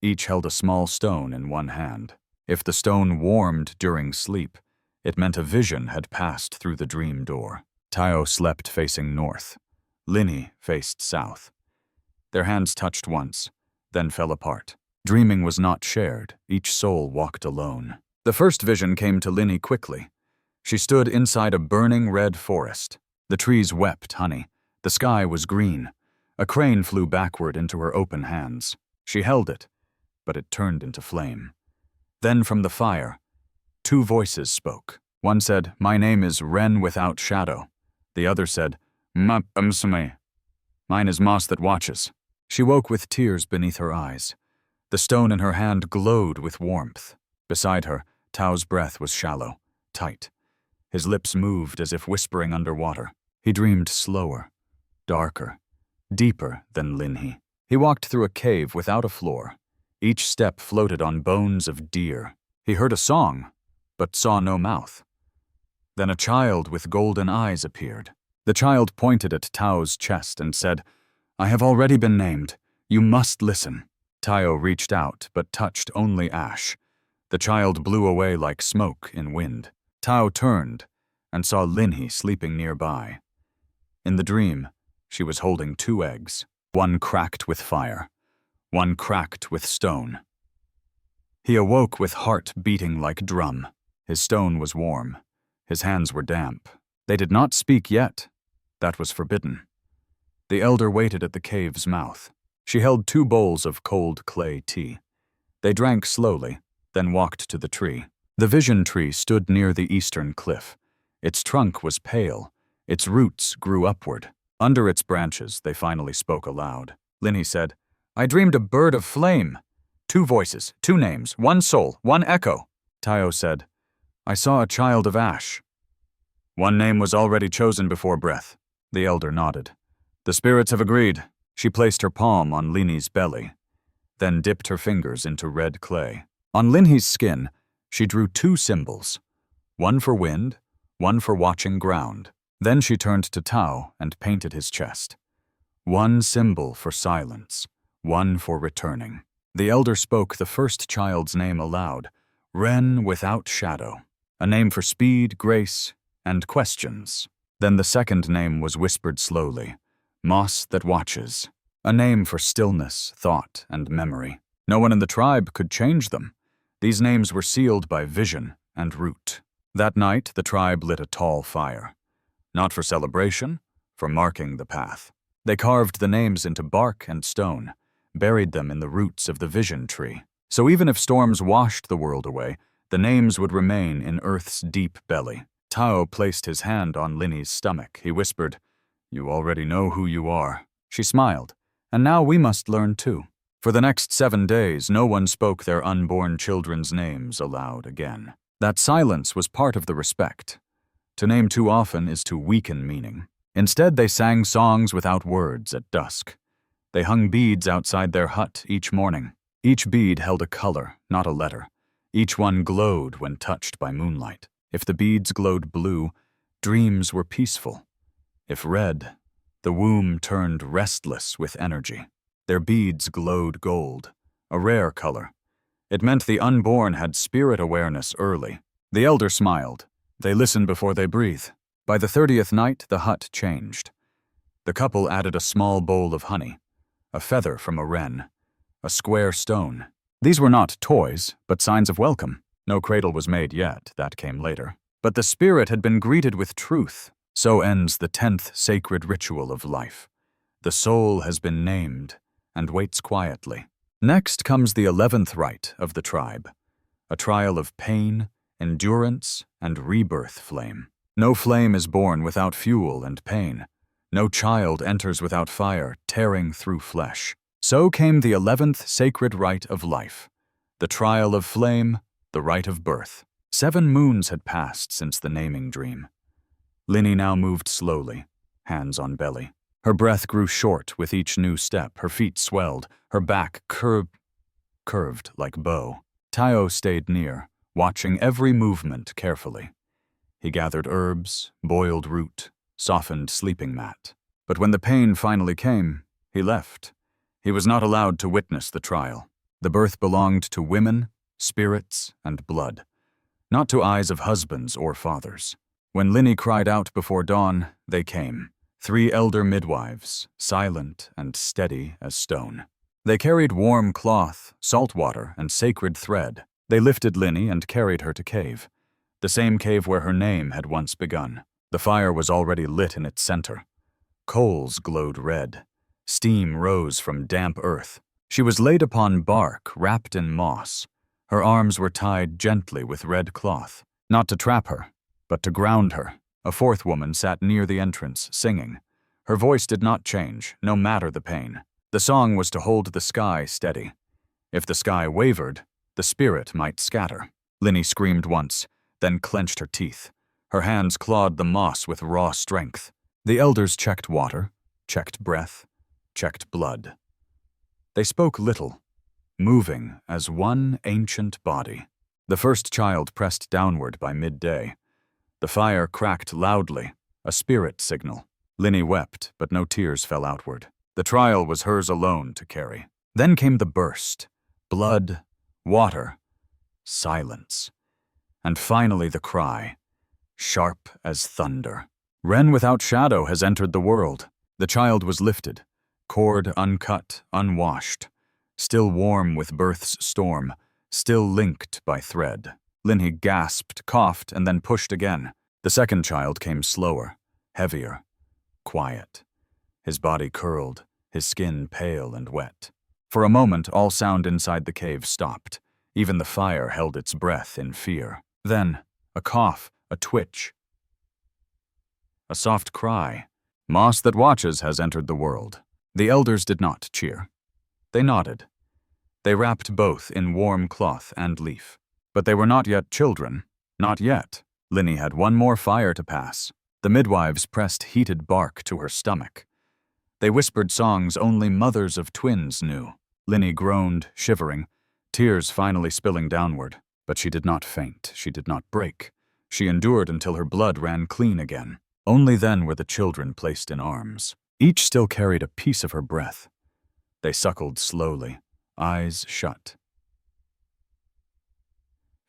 Each held a small stone in one hand. If the stone warmed during sleep, it meant a vision had passed through the dream door. Tao slept facing north. Lini faced south. Their hands touched once, then fell apart. Dreaming was not shared. Each soul walked alone. The first vision came to Lini quickly. She stood inside a burning red forest. The trees wept honey. The sky was green. A crane flew backward into her open hands. She held it, but it turned into flame. Then from the fire, 2 voices spoke. One said, "My name is Wren without shadow." The other said, "Mine is moss that watches." She woke with tears beneath her eyes. The stone in her hand glowed with warmth. Beside her, Tao's breath was shallow, tight. His lips moved as if whispering underwater. He dreamed slower, darker, deeper than Linhi. He walked through a cave without a floor. Each step floated on bones of deer. He heard a song, but saw no mouth. Then a child with golden eyes appeared. The child pointed at Tao's chest and said, "I have already been named. You must listen." Tao reached out, but touched only ash. The child blew away like smoke in wind. Tao turned and saw Linhi sleeping nearby. In the dream, she was holding 2 eggs, one cracked with fire, one cracked with stone. He awoke with heart beating like drum. His stone was warm. His hands were damp. They did not speak yet. That was forbidden. The elder waited at the cave's mouth. She held 2 bowls of cold clay tea. They drank slowly, then walked to the tree. The vision tree stood near the eastern cliff. Its trunk was pale. Its roots grew upward. Under its branches, they finally spoke aloud. Linhi said, "I dreamed a bird of flame. 2 voices, 2 names, 1 soul, 1 echo." Tao said, "I saw a child of ash." "1 name was already chosen before breath." The elder nodded. "The spirits have agreed." She placed her palm on Lini's belly, then dipped her fingers into red clay. On Linhi's skin, she drew 2 symbols, one for wind, one for watching ground. Then she turned to Tao and painted his chest. 1 symbol for silence, 1 for returning. The elder spoke the first child's name aloud, Wren without shadow, a name for speed, grace, and questions. Then the second name was whispered slowly, Moss that watches, a name for stillness, thought, and memory. No one in the tribe could change them. These names were sealed by vision and root. That night, the tribe lit a tall fire. Not for celebration, for marking the path. They carved the names into bark and stone, buried them in the roots of the vision tree. So even if storms washed the world away, the names would remain in Earth's deep belly. Tao placed his hand on Lini's stomach. He whispered, "You already know who you are." She smiled, "And now we must learn too." For the next 7 days, no one spoke their unborn children's names aloud again. That silence was part of the respect. To name too often is to weaken meaning. Instead, they sang songs without words at dusk. They hung beads outside their hut each morning. Each bead held a color, not a letter. Each one glowed when touched by moonlight. If the beads glowed blue, dreams were peaceful. If red, the womb turned restless with energy. Their beads glowed gold, a rare color. It meant the unborn had spirit awareness early. The elder smiled. They listen before they breathe. By the 30th night, the hut changed. The couple added a small bowl of honey, a feather from a wren, a square stone. These were not toys, but signs of welcome. No cradle was made yet, that came later. But the spirit had been greeted with truth. So ends the 10th sacred ritual of life. The soul has been named and waits quietly. Next comes the 11th rite of the tribe, a trial of pain, endurance, and rebirth flame. No flame is born without fuel and pain. No child enters without fire, tearing through flesh. So came the 11th sacred rite of life, the trial of flame, the rite of birth. 7 moons had passed since the naming dream. Linny now moved slowly, hands on belly. Her breath grew short with each new step. Her feet swelled, her back curved like bow. Tayo stayed near, watching every movement carefully. He gathered herbs, boiled root, softened sleeping mat. But when the pain finally came, he left. He was not allowed to witness the trial. The birth belonged to women, spirits, and blood, not to eyes of husbands or fathers. When Linny cried out before dawn, they came. 3 elder midwives, silent and steady as stone. They carried warm cloth, salt water, and sacred thread. They lifted Linny and carried her to cave, the same cave where her name had once begun. The fire was already lit in its center. Coals glowed red. Steam rose from damp earth. She was laid upon bark wrapped in moss. Her arms were tied gently with red cloth, not to trap her, but to ground her. A 4th woman sat near the entrance, singing. Her voice did not change, no matter the pain. The song was to hold the sky steady. If the sky wavered, the spirit might scatter. Linny screamed once, then clenched her teeth. Her hands clawed the moss with raw strength. The elders checked water, checked breath, checked blood. They spoke little, moving as one ancient body. The first child pressed downward by midday. The fire cracked loudly, a spirit signal. Linny wept, but no tears fell outward. The trial was hers alone to carry. Then came the burst. Blood, water, silence. And finally the cry, sharp as thunder. Wren without shadow has entered the world. The child was lifted, cord uncut, unwashed, still warm with birth's storm, still linked by thread. Linny gasped, coughed, and then pushed again. The second child came slower, heavier, quiet. His body curled, his skin pale and wet. For a moment, all sound inside the cave stopped. Even the fire held its breath in fear. Then, a cough, a twitch, a soft cry. Moss that watches has entered the world. The elders did not cheer. They nodded. They wrapped both in warm cloth and leaf. But they were not yet children. Not yet. Linny had one more fire to pass. The midwives pressed heated bark to her stomach. They whispered songs only mothers of twins knew. Linny groaned, shivering, tears finally spilling downward. But she did not faint. She did not break. She endured until her blood ran clean again. Only then were the children placed in arms. Each still carried a piece of her breath. They suckled slowly, eyes shut.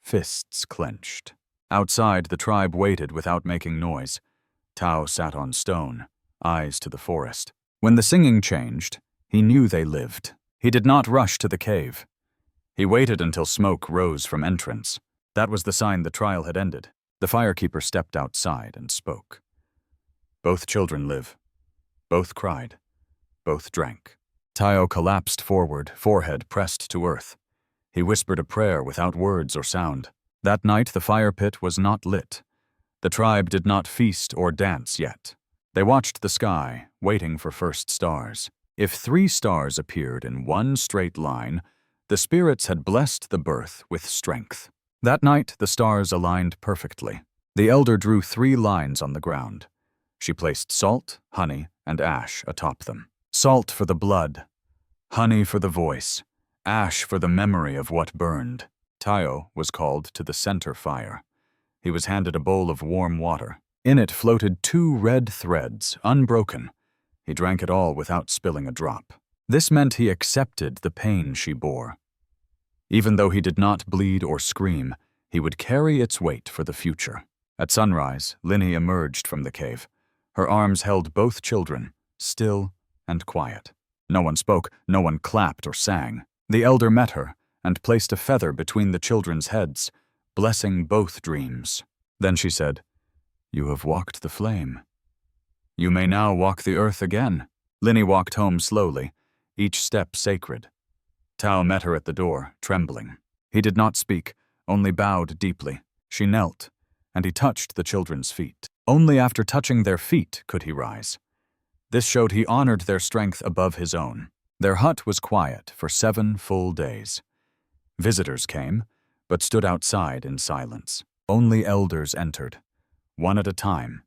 Fists clenched. Outside, the tribe waited without making noise. Tao sat on stone, eyes to the forest. When the singing changed, he knew they lived. He did not rush to the cave. He waited until smoke rose from entrance. That was the sign the trial had ended. The firekeeper stepped outside and spoke. Both children live. Both cried. Both drank. Tayo collapsed forward, forehead pressed to earth. He whispered a prayer without words or sound. That night the fire pit was not lit. The tribe did not feast or dance yet. They watched the sky, waiting for first stars. If 3 stars appeared in one straight line, the spirits had blessed the birth with strength. That night the stars aligned perfectly. The elder drew 3 lines on the ground. She placed salt, honey, and ash atop them. Salt for the blood, honey for the voice, ash for the memory of what burned. Tayo was called to the center fire. He was handed a bowl of warm water. In it floated 2 red threads, unbroken. He drank it all without spilling a drop. This meant he accepted the pain she bore. Even though he did not bleed or scream, he would carry its weight for the future. At sunrise, Linny emerged from the cave. Her arms held both children, still and quiet. No one spoke, no one clapped or sang. The elder met her and placed a feather between the children's heads, blessing both dreams. Then she said, "You have walked the flame. You may now walk the earth again." Linny walked home slowly, each step sacred. Tao met her at the door, trembling. He did not speak, only bowed deeply. She knelt, and he touched the children's feet. Only after touching their feet could he rise. This showed he honored their strength above his own. Their hut was quiet for 7 full days. Visitors came, but stood outside in silence. Only elders entered, one at a time.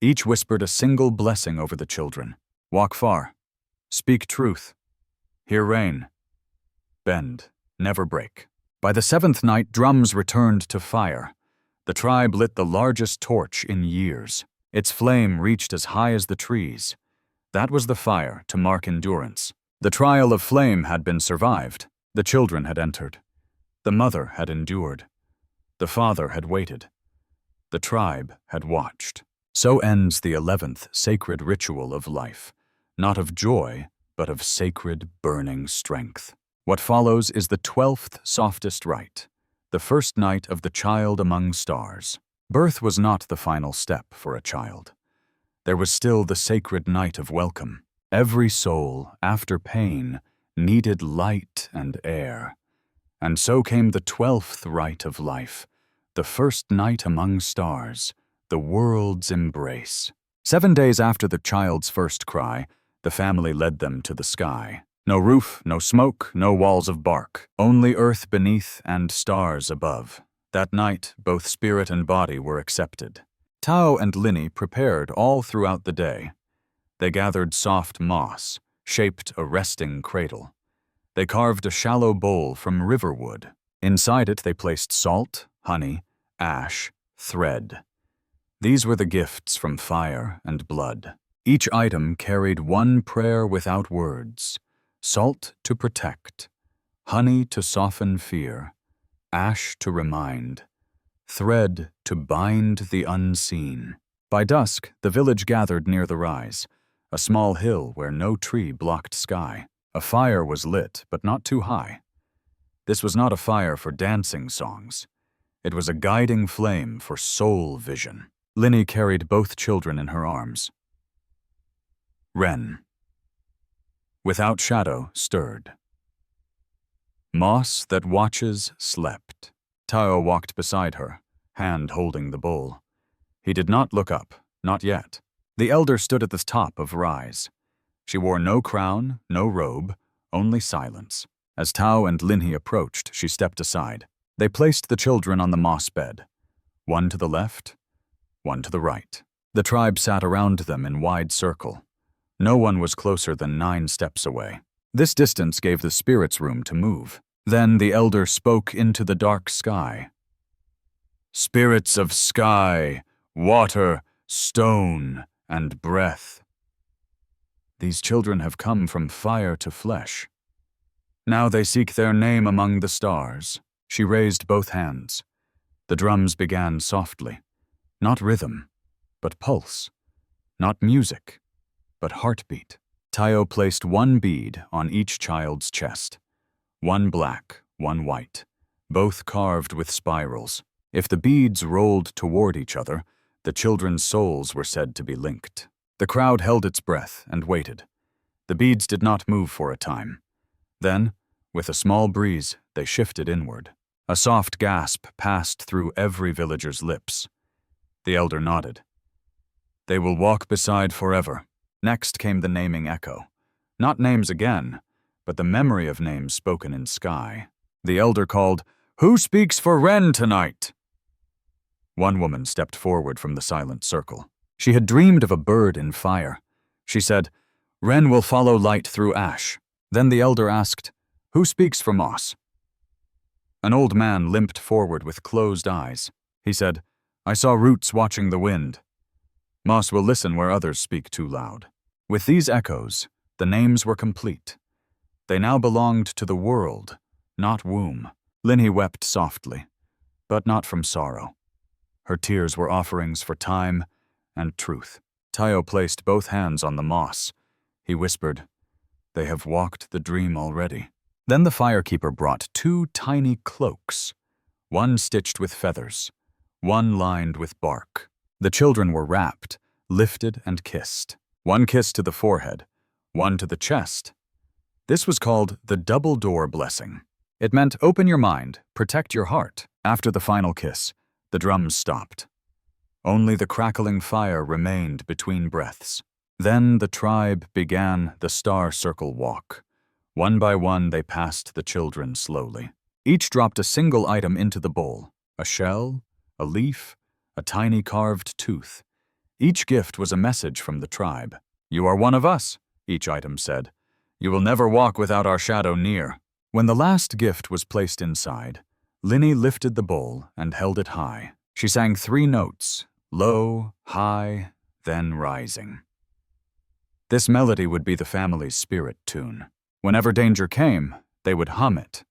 Each whispered a single blessing over the children. Walk far. Speak truth. Hear rain. Bend. Never break. By the 7th night, drums returned to fire. The tribe lit the largest torch in years. Its flame reached as high as the trees. That was the fire to mark endurance. The trial of flame had been survived. The children had entered. The mother had endured. The father had waited. The tribe had watched. So ends the 11th sacred ritual of life, not of joy, but of sacred burning strength. What follows is the 12th softest rite, the first night of the child among stars. Birth was not the final step for a child. There was still the sacred night of welcome. Every soul, after pain, needed light and air. And so came the 12th rite of life, the first night among stars, the world's embrace. 7 days after the child's first cry, the family led them to the sky. No roof, no smoke, no walls of bark, only earth beneath and stars above. That night, both spirit and body were accepted. Tao and Linny prepared all throughout the day. They gathered soft moss, shaped a resting cradle. They carved a shallow bowl from river wood. Inside it they placed salt, honey, ash, thread. These were the gifts from fire and blood. Each item carried one prayer without words. Salt to protect, honey to soften fear, ash to remind, thread to bind the unseen. By dusk, the village gathered near the rise, a small hill where no tree blocked sky. A fire was lit, but not too high. This was not a fire for dancing songs. It was a guiding flame for soul vision. Linny carried both children in her arms. Wren, without shadow, stirred. Moss that watches slept. Tao walked beside her, hand holding the bowl. He did not look up, not yet. The elder stood at the top of rise. She wore no crown, no robe, only silence. As Tao and Linny approached, she stepped aside. They placed the children on the moss bed, one to the left, one to the right. The tribe sat around them in wide circle. No one was closer than 9 steps away. This distance gave the spirits room to move. Then the elder spoke into the dark sky. Spirits of sky, water, stone, and breath. These children have come from fire to flesh. Now they seek their name among the stars. She raised both hands. The drums began softly. Not rhythm, but pulse. Not music, but heartbeat. Tayo placed one bead on each child's chest. One black, one white, both carved with spirals. If the beads rolled toward each other, the children's souls were said to be linked. The crowd held its breath and waited. The beads did not move for a time. Then, with a small breeze, they shifted inward. A soft gasp passed through every villager's lips. The elder nodded. They will walk beside forever. Next came the naming echo. Not names again, but the memory of names spoken in sky. The elder called, "Who speaks for Wren tonight?" One woman stepped forward from the silent circle. She had dreamed of a bird in fire. She said, "Wren will follow light through ash." Then the elder asked, "Who speaks for Moss?" An old man limped forward with closed eyes. He said, "I saw roots watching the wind." Moss will listen where others speak too loud. With these echoes, the names were complete. They now belonged to the world, not womb. Linny wept softly, but not from sorrow. Her tears were offerings for time and truth. Tayo placed both hands on the moss. He whispered, "They have walked the dream already." Then the firekeeper brought 2 tiny cloaks, one stitched with feathers, one lined with bark. The children were wrapped, lifted, and kissed. One kiss to the forehead, one to the chest. This was called the double door blessing. It meant open your mind, protect your heart. After the final kiss, the drums stopped. Only the crackling fire remained between breaths. Then the tribe began the star circle walk. One by one, they passed the children slowly. Each dropped a single item into the bowl, a shell, a leaf, a tiny carved tooth. Each gift was a message from the tribe. "You are one of us," each item said. "You will never walk without our shadow near." When the last gift was placed inside, Linny lifted the bowl and held it high. She sang 3 notes, low, high, then rising. This melody would be the family's spirit tune. Whenever danger came, they would hum it,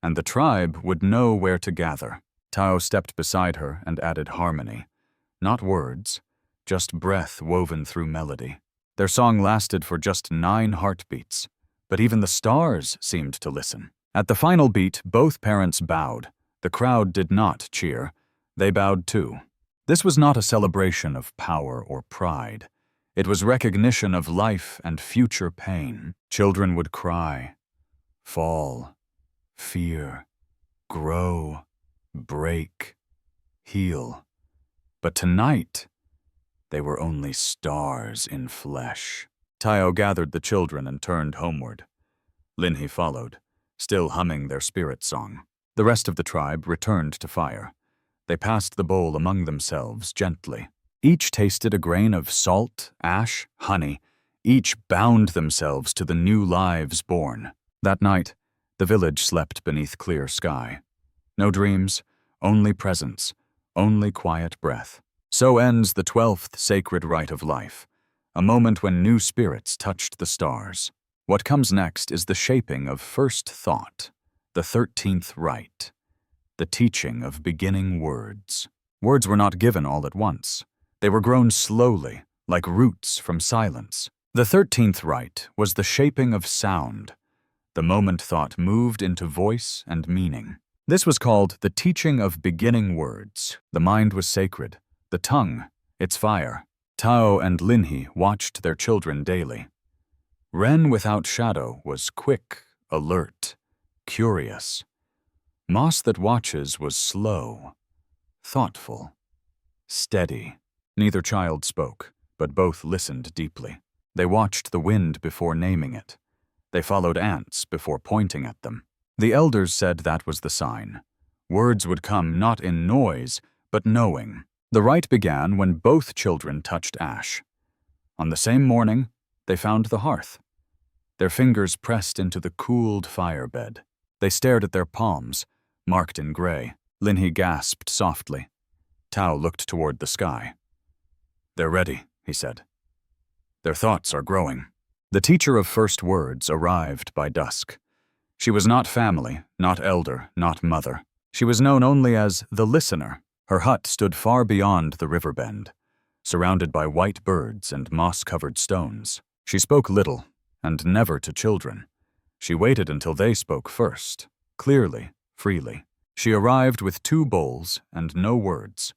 and the tribe would know where to gather. Tao stepped beside her and added harmony. Not words, just breath woven through melody. Their song lasted for just 9 heartbeats, but even the stars seemed to listen. At the final beat, both parents bowed. The crowd did not cheer. They bowed too. This was not a celebration of power or pride. It was recognition of life and future pain. Children would cry, fall, fear, grow, break, heal. But tonight, they were only stars in flesh. Tayo gathered the children and turned homeward. Linhy followed, still humming their spirit song. The rest of the tribe returned to fire. They passed the bowl among themselves gently. Each tasted a grain of salt, ash, honey. Each bound themselves to the new lives born. That night, the village slept beneath clear sky. No dreams, only presence, only quiet breath. So ends the 12th sacred rite of life, a moment when new spirits touched the stars. What comes next is the shaping of first thought, the 13th rite, the teaching of beginning words. Words were not given all at once. They were grown slowly, like roots from silence. The 13th rite was the shaping of sound. The moment thought moved into voice and meaning. This was called the teaching of beginning words. The mind was sacred, the tongue, its fire. Tao and Linhy watched their children daily. Ren without shadow was quick, alert, curious. Moss that watches was slow, thoughtful, steady. Neither child spoke, but both listened deeply. They watched the wind before naming it. They followed ants before pointing at them. The elders said that was the sign. Words would come not in noise, but knowing. The rite began when both children touched ash. On the same morning, they found the hearth. Their fingers pressed into the cooled firebed. They stared at their palms, marked in gray. Linhy gasped softly. Tao looked toward the sky. "They're ready," he said. "Their thoughts are growing." The teacher of first words arrived by dusk. She was not family, not elder, not mother. She was known only as the listener. Her hut stood far beyond the river bend, surrounded by white birds and moss-covered stones. She spoke little, and never to children. She waited until they spoke first, clearly, freely. She arrived with 2 bowls and no words.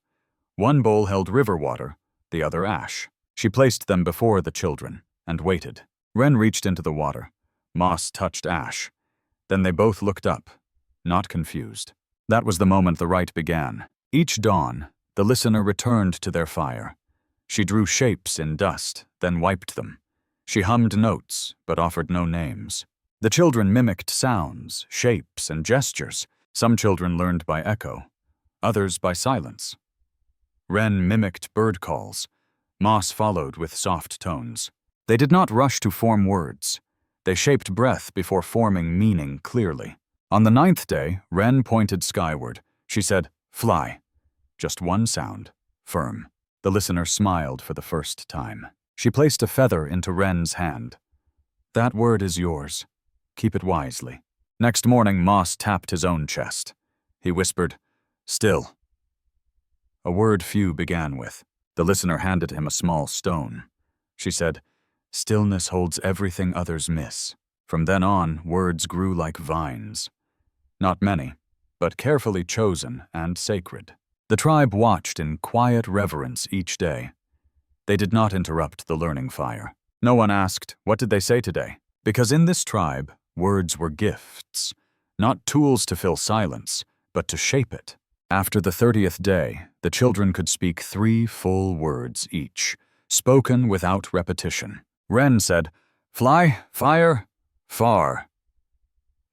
One bowl held river water, the other ash. She placed them before the children and waited. Ren reached into the water. Moss touched ash. Then they both looked up, not confused. That was the moment the rite began. Each dawn, the listener returned to their fire. She drew shapes in dust, then wiped them. She hummed notes, but offered no names. The children mimicked sounds, shapes, and gestures. Some children learned by echo, others by silence. Ren mimicked bird calls. Moss followed with soft tones. They did not rush to form words. They shaped breath before forming meaning clearly. On the 9th day, Wren pointed skyward. She said, "Fly." Just one sound. Firm. The listener smiled for the first time. She placed a feather into Wren's hand. "That word is yours. Keep it wisely." Next morning, Moss tapped his own chest. He whispered, "Still." A word few began with. The listener handed him a small stone. She said, "Stillness holds everything others miss." From then on, words grew like vines. Not many, but carefully chosen and sacred. The tribe watched in quiet reverence each day. They did not interrupt the learning fire. No one asked, "What did they say today?" Because in this tribe, words were gifts, not tools to fill silence, but to shape it. After the 30th day, the children could speak 3 full words each, spoken without repetition. Wren said, "Fly, fire, far."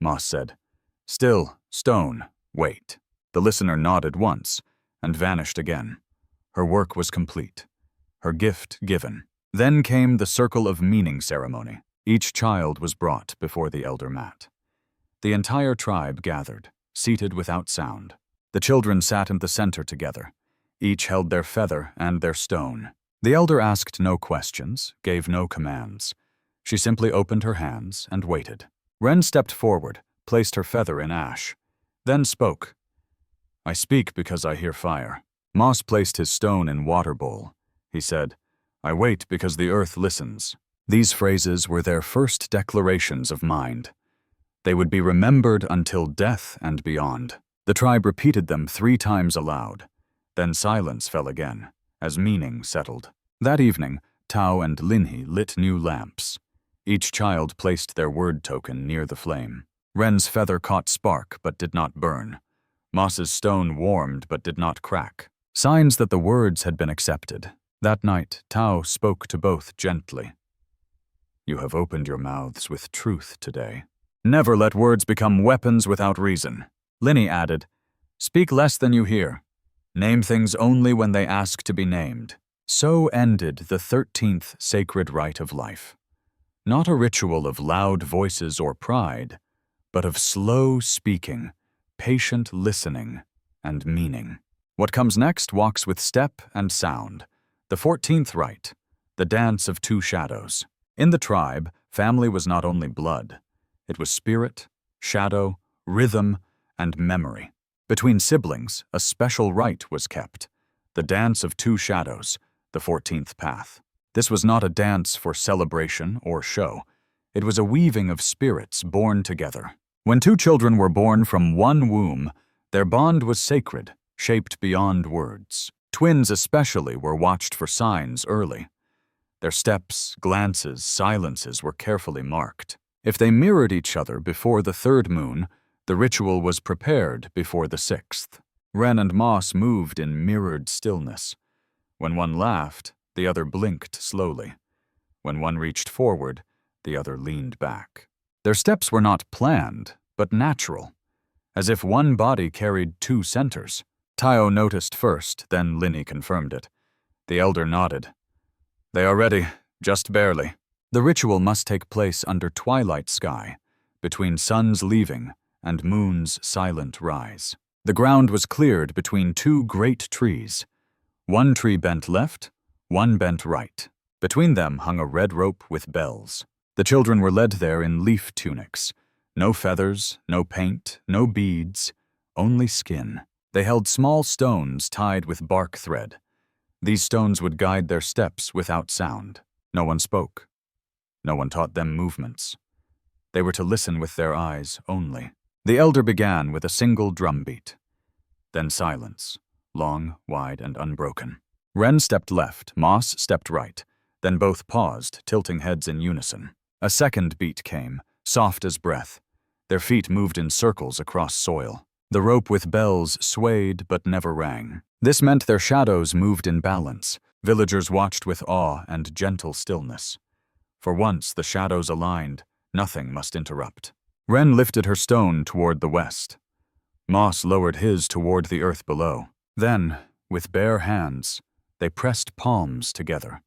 Moss said, "Still, stone, wait." The listener nodded once and vanished again. Her work was complete, her gift given. Then came the circle of meaning ceremony. Each child was brought before the elder mat. The entire tribe gathered, seated without sound. The children sat in the center together. Each held their feather and their stone. The elder asked no questions, gave no commands. She simply opened her hands and waited. Wren stepped forward, placed her feather in ash, then spoke. "I speak because I hear fire." Moss placed his stone in water bowl. He said, "I wait because the earth listens." These phrases were their first declarations of mind. They would be remembered until death and beyond. The tribe repeated them 3 times aloud. Then silence fell again, as meaning settled. That evening, Tao and Linhi lit new lamps. Each child placed their word token near the flame. Wren's feather caught spark but did not burn. Moss's stone warmed but did not crack. Signs that the words had been accepted. That night, Tao spoke to both gently. "You have opened your mouths with truth today. Never let words become weapons without reason." Linny added, "Speak less than you hear. Name things only when they ask to be named." So ended the 13th sacred rite of life. Not a ritual of loud voices or pride, but of slow speaking, patient listening, and meaning. What comes next walks with step and sound. The 14th rite, the dance of 2 shadows. In the tribe, family was not only blood. It was spirit, shadow, rhythm, and memory. Between siblings, a special rite was kept, the dance of 2 shadows, the 14th path. This was not a dance for celebration or show. It was a weaving of spirits born together. When 2 children were born from one womb, their bond was sacred, shaped beyond words. Twins especially were watched for signs early. Their steps, glances, silences were carefully marked. If they mirrored each other before the 3rd moon, the ritual was prepared before the 6th. Wren and Moss moved in mirrored stillness. When one laughed, the other blinked slowly. When one reached forward, the other leaned back. Their steps were not planned, but natural, as if one body carried 2 centers. Tayo noticed first, then Linny confirmed it. The elder nodded. "They are ready, just barely." The ritual must take place under twilight sky, between sun's leaving and moon's silent rise. The ground was cleared between 2 great trees. One tree bent left, one bent right. Between them hung a red rope with bells. The children were led there in leaf tunics. No feathers, no paint, no beads, only skin. They held small stones tied with bark thread. These stones would guide their steps without sound. No one spoke. No one taught them movements. They were to listen with their eyes only. The elder began with a single drumbeat. Then silence, long, wide, and unbroken. Wren stepped left, Moss stepped right. Then both paused, tilting heads in unison. A second beat came, soft as breath. Their feet moved in circles across soil. The rope with bells swayed but never rang. This meant their shadows moved in balance. Villagers watched with awe and gentle stillness. For once the shadows aligned, nothing must interrupt. Wren lifted her stone toward the west. Moss lowered his toward the earth below. Then, with bare hands, they pressed palms together.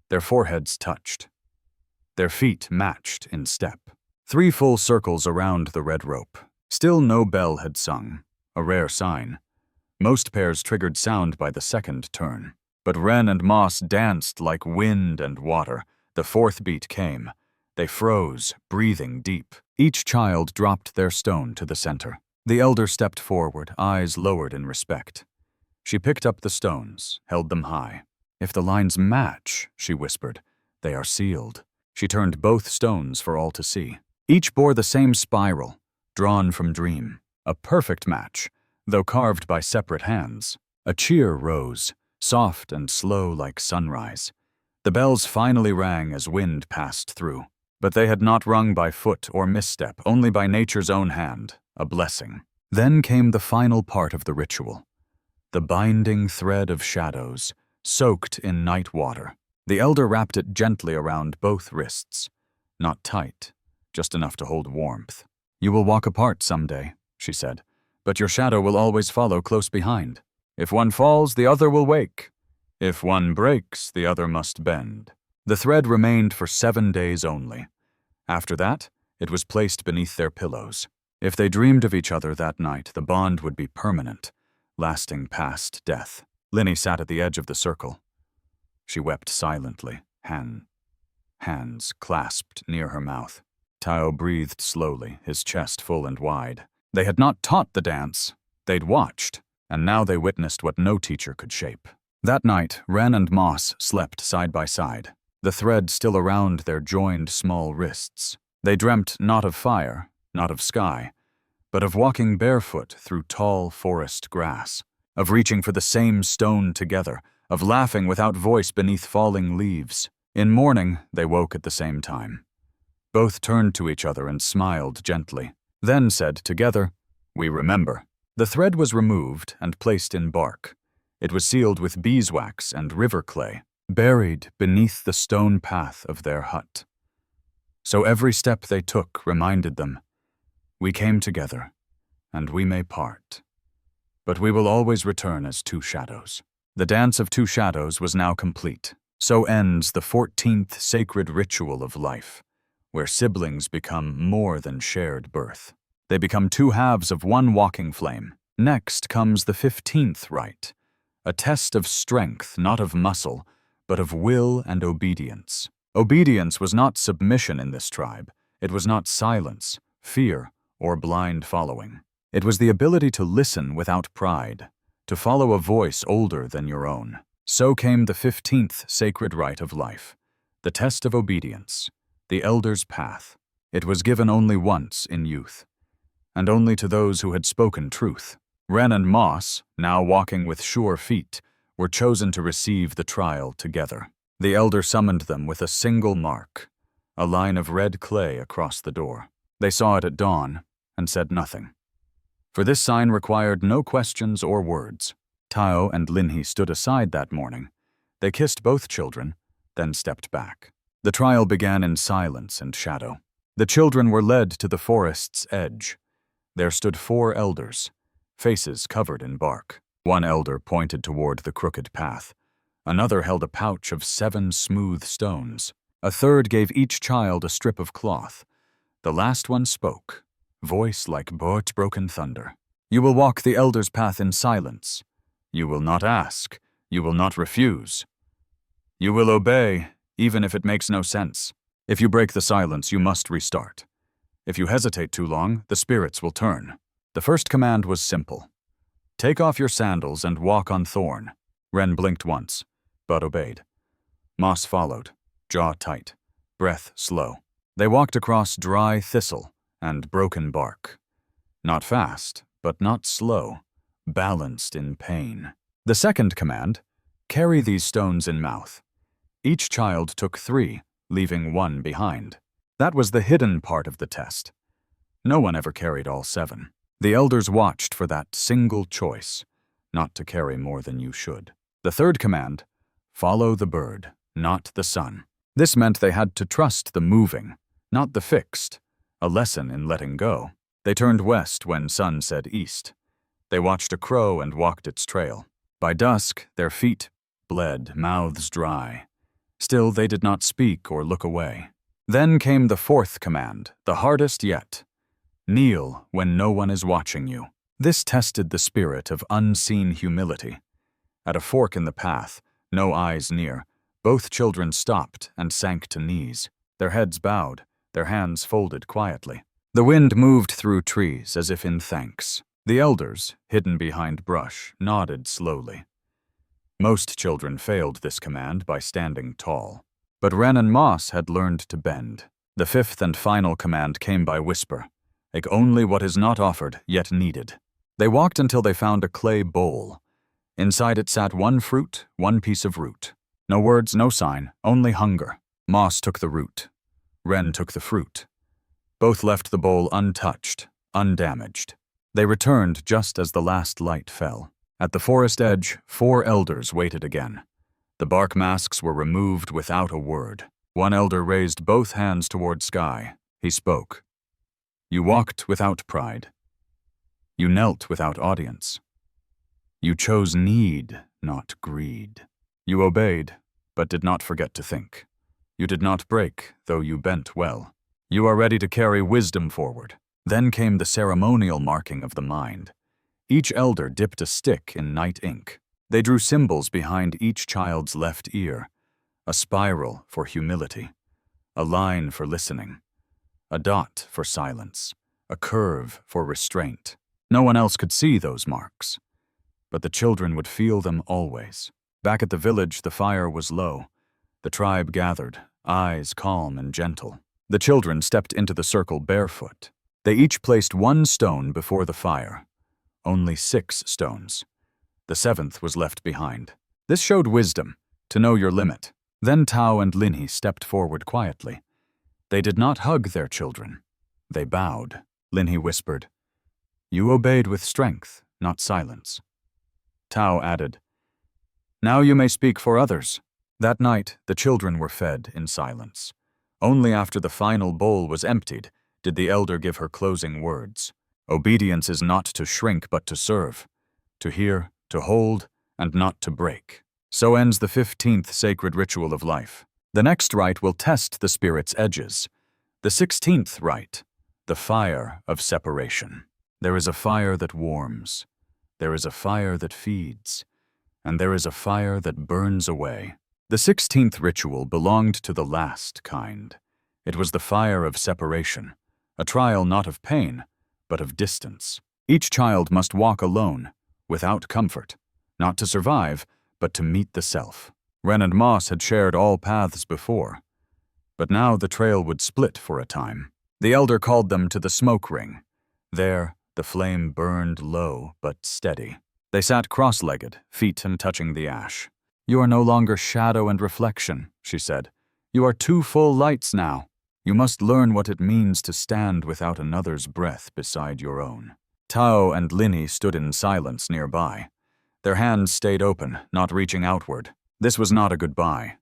Their foreheads touched. Their feet matched in step. 3 full circles around the red rope. Still no bell had sung, a rare sign. Most pairs triggered sound by the second turn. But Wren and Moss danced like wind and water. The 4th beat came. They froze, breathing deep. Each child dropped their stone to the center. The elder stepped forward, eyes lowered in respect. She picked up the stones, held them high. "If the lines match," she whispered, "they are sealed." She turned both stones for all to see. Each bore the same spiral, drawn from dream. A perfect match, though carved by separate hands. A cheer rose, soft and slow like sunrise. The bells finally rang as wind passed through. But they had not rung by foot or misstep, only by nature's own hand, a blessing. Then came the final part of the ritual. The binding thread of shadows, soaked in night water. The elder wrapped it gently around both wrists. Not tight, just enough to hold warmth. "You will walk apart someday," she said, "but your shadow will always follow close behind. If one falls, the other will wake. If one breaks, the other must bend." The thread remained for 7 days only. After that, it was placed beneath their pillows. If they dreamed of each other that night, the bond would be permanent, lasting past death. Linny sat at the edge of the circle. She wept silently, hands clasped near her mouth. Tayo breathed slowly, his chest full and wide. They had not taught the dance, they'd watched, and now they witnessed what no teacher could shape. That night, Wren and Moss slept side by side, the thread still around their joined small wrists. They dreamt not of fire, not of sky, but of walking barefoot through tall forest grass, of reaching for the same stone together, of laughing without voice beneath falling leaves. In morning, they woke at the same time. Both turned to each other and smiled gently, then said together, "We remember." The thread was removed and placed in bark. It was sealed with beeswax and river clay, buried beneath the stone path of their hut. So every step they took reminded them, "We came together, and we may part. But we will always return as 2 shadows." The dance of 2 shadows was now complete. So ends the 14th sacred ritual of life, where siblings become more than shared birth. They become 2 halves of one walking flame. Next comes the 15th rite, a test of strength, not of muscle, but of will and obedience. Obedience was not submission in this tribe. It was not silence, fear, or blind following. It was the ability to listen without pride, to follow a voice older than your own. So came the 15th sacred rite of life, the test of obedience, the elder's path. It was given only once in youth, and only to those who had spoken truth. Wren and Moss, now walking with sure feet, were chosen to receive the trial together. The elder summoned them with a single mark, a line of red clay across the door. They saw it at dawn and said nothing. For this sign required no questions or words. Tayo and Linhy stood aside that morning. They kissed both children, then stepped back. The trial began in silence and shadow. The children were led to the forest's edge. There stood 4 elders, faces covered in bark. One elder pointed toward the crooked path. Another held a pouch of 7 smooth stones. A third gave each child a strip of cloth. The last one spoke, voice like broken thunder. "You will walk the elder's path in silence. You will not ask. You will not refuse. You will obey, even if it makes no sense. If you break the silence, you must restart. If you hesitate too long, the spirits will turn." The first command was simple. "Take off your sandals and walk on thorn." Wren blinked once, but obeyed. Moss followed, jaw tight, breath slow. They walked across dry thistle and broken bark. Not fast, but not slow, balanced in pain. The second command, "Carry these stones in mouth." Each child took 3, leaving 1 behind. That was the hidden part of the test. No one ever carried all 7. The elders watched for that single choice, not to carry more than you should. The third command, "Follow the bird, not the sun." This meant they had to trust the moving, not the fixed, a lesson in letting go. They turned west when sun said east. They watched a crow and walked its trail. By dusk, their feet bled, mouths dry. Still, they did not speak or look away. Then came the fourth command, the hardest yet. Kneel when no one is watching you. This tested the spirit of unseen humility. At a fork in the path, no eyes near, both children stopped and sank to knees, their heads bowed, their hands folded quietly. The wind moved through trees as if in thanks. The elders, hidden behind brush, nodded slowly. Most children failed this command by standing tall. But Wren and Moss had learned to bend. The fifth and final command came by whisper. Take only what is not offered, yet needed. They walked until they found a clay bowl. Inside it sat one fruit, one piece of root. No words, no sign, only hunger. Moss took the root. Wren took the fruit. Both left the bowl untouched, undamaged. They returned just as the last light fell. At the forest edge, 4 elders waited again. The bark masks were removed without a word. One elder raised both hands toward sky. He spoke. You walked without pride. You knelt without audience. You chose need, not greed. You obeyed, but did not forget to think. You did not break, though you bent well. You are ready to carry wisdom forward. Then came the ceremonial marking of the mind. Each elder dipped a stick in night ink. They drew symbols behind each child's left ear, a spiral for humility, a line for listening, a dot for silence, a curve for restraint. No one else could see those marks, but the children would feel them always. Back at the village, the fire was low. The tribe gathered, eyes calm and gentle. The children stepped into the circle barefoot. They each placed 1 stone before the fire. Only 6 stones. The 7th was left behind. This showed wisdom, to know your limit. Then Tao and Linhi stepped forward quietly. They did not hug their children. They bowed. Linhi whispered, You obeyed with strength, not silence. Tao added, Now you may speak for others. That night, the children were fed in silence. Only after the final bowl was emptied did the elder give her closing words. Obedience is not to shrink but to serve, to hear, to hold, and not to break. So ends the 15th sacred ritual of life. The next rite will test the spirit's edges. The 16th rite, the fire of separation. There is a fire that warms. There is a fire that feeds. And there is a fire that burns away. The 16th ritual belonged to the last kind. It was the fire of separation, a trial not of pain, but of distance. Each child must walk alone, without comfort, not to survive, but to meet the self. Wren and Moss had shared all paths before, but now the trail would split for a time. The elder called them to the smoke ring. There, the flame burned low but steady. They sat cross-legged, feet touching the ash. You are no longer shadow and reflection, she said. You are 2 full lights now. You must learn what it means to stand without another's breath beside your own. Tao and Linhi stood in silence nearby. Their hands stayed open, not reaching outward. This was not a goodbye.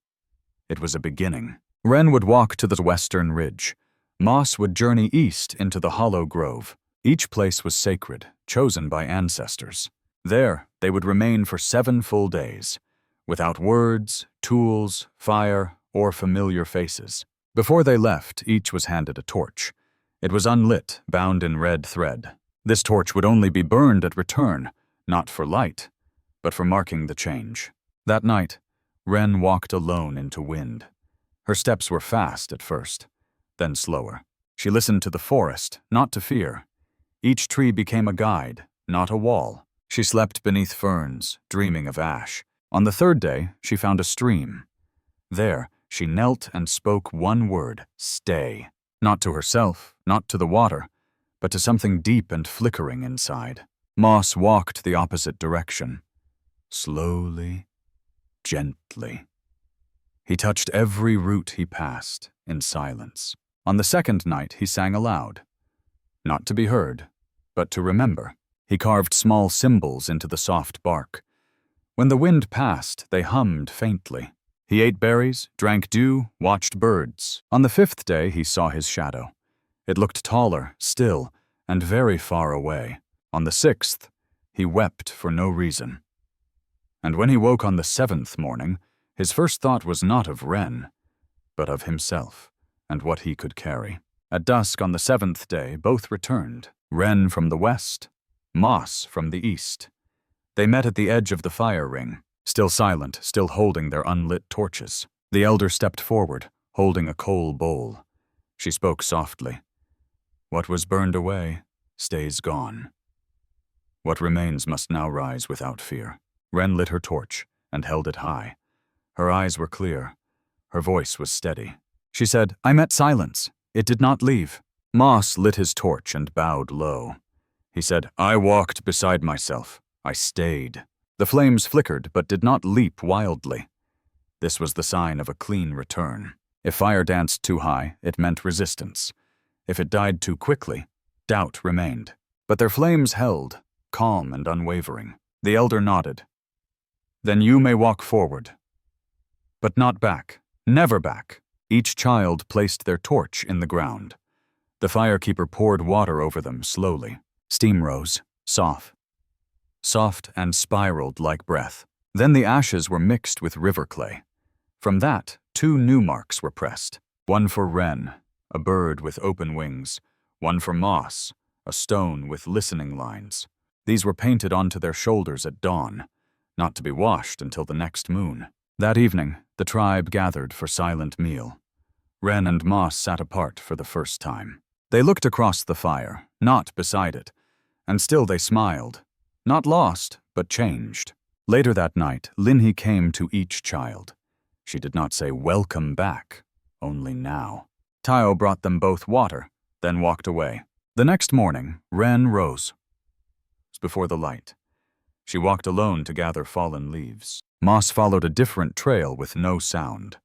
It was a beginning. Wren would walk to the western ridge. Moss would journey east into the hollow grove. Each place was sacred, chosen by ancestors. There, they would remain for 7 full days, without words, tools, fire, or familiar faces. Before they left, each was handed a torch. It was unlit, bound in red thread. This torch would only be burned at return, not for light, but for marking the change. That night, Wren walked alone into wind. Her steps were fast at first, then slower. She listened to the forest, not to fear. Each tree became a guide, not a wall. She slept beneath ferns, dreaming of ash. On the 3rd day, she found a stream. There, she knelt and spoke one word, stay. Not to herself, not to the water, but to something deep and flickering inside. Moss walked the opposite direction. Slowly, gently. He touched every root he passed, in silence. On the 2nd night, he sang aloud. Not to be heard, but to remember. He carved small symbols into the soft bark. When the wind passed, they hummed faintly. He ate berries, drank dew, watched birds. On the 5th day, he saw his shadow. It looked taller, still, and very far away. On the 6th, he wept for no reason. And when he woke on the 7th morning, his first thought was not of Wren, but of himself, and what he could carry. At dusk on the 7th day, both returned, Ren from the west, Moss from the east. They met at the edge of the fire ring, still silent, still holding their unlit torches. The elder stepped forward, holding a coal bowl. She spoke softly. What was burned away stays gone. What remains must now rise without fear. Ren lit her torch and held it high. Her eyes were clear. Her voice was steady. She said, I met silence. It did not leave. Moss lit his torch and bowed low. He said, I walked beside myself. I stayed. The flames flickered but did not leap wildly. This was the sign of a clean return. If fire danced too high, it meant resistance. If it died too quickly, doubt remained. But their flames held, calm and unwavering. The elder nodded. Then you may walk forward. But not back. Never back. Each child placed their torch in the ground. The firekeeper poured water over them slowly. Steam rose, soft and spiraled like breath. Then the ashes were mixed with river clay. From that, 2 new marks were pressed. One for Ren, a bird with open wings. One for Moss, a stone with listening lines. These were painted onto their shoulders at dawn, not to be washed until the next moon. That evening, the tribe gathered for silent meal. Ren and Moss sat apart for the first time. They looked across the fire, not beside it, and still they smiled. Not lost, but changed. Later that night, Linhi came to each child. She did not say, welcome back, only now. Tayo brought them both water, then walked away. The next morning, Ren rose. It was before the light. She walked alone to gather fallen leaves. Moss followed a different trail with no sound.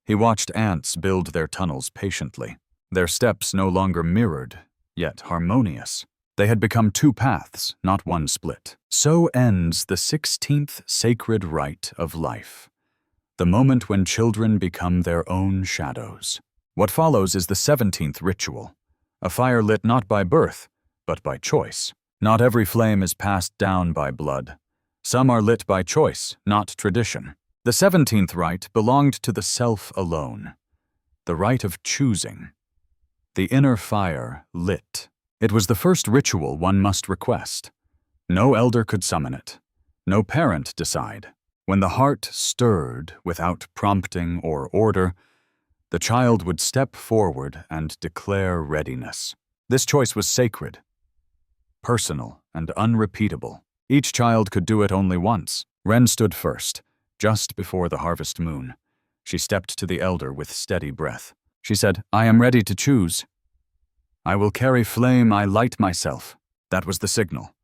He watched ants build their tunnels patiently. Their steps no longer mirrored, yet harmonious. They had become 2 paths, not one split. So ends the 16th sacred rite of life, the moment when children become their own shadows. What follows is the 17th ritual, a fire lit not by birth, but by choice. Not every flame is passed down by blood. Some are lit by choice, not tradition. The 17th rite belonged to the self alone, the rite of choosing. The inner fire lit. It was the first ritual one must request. No elder could summon it. No parent decide. When the heart stirred without prompting or order, the child would step forward and declare readiness. This choice was sacred, personal, and unrepeatable. Each child could do it only once. Ren stood first, just before the harvest moon. She stepped to the elder with steady breath. She said, I am ready to choose. I will carry flame, I light myself. That was the signal.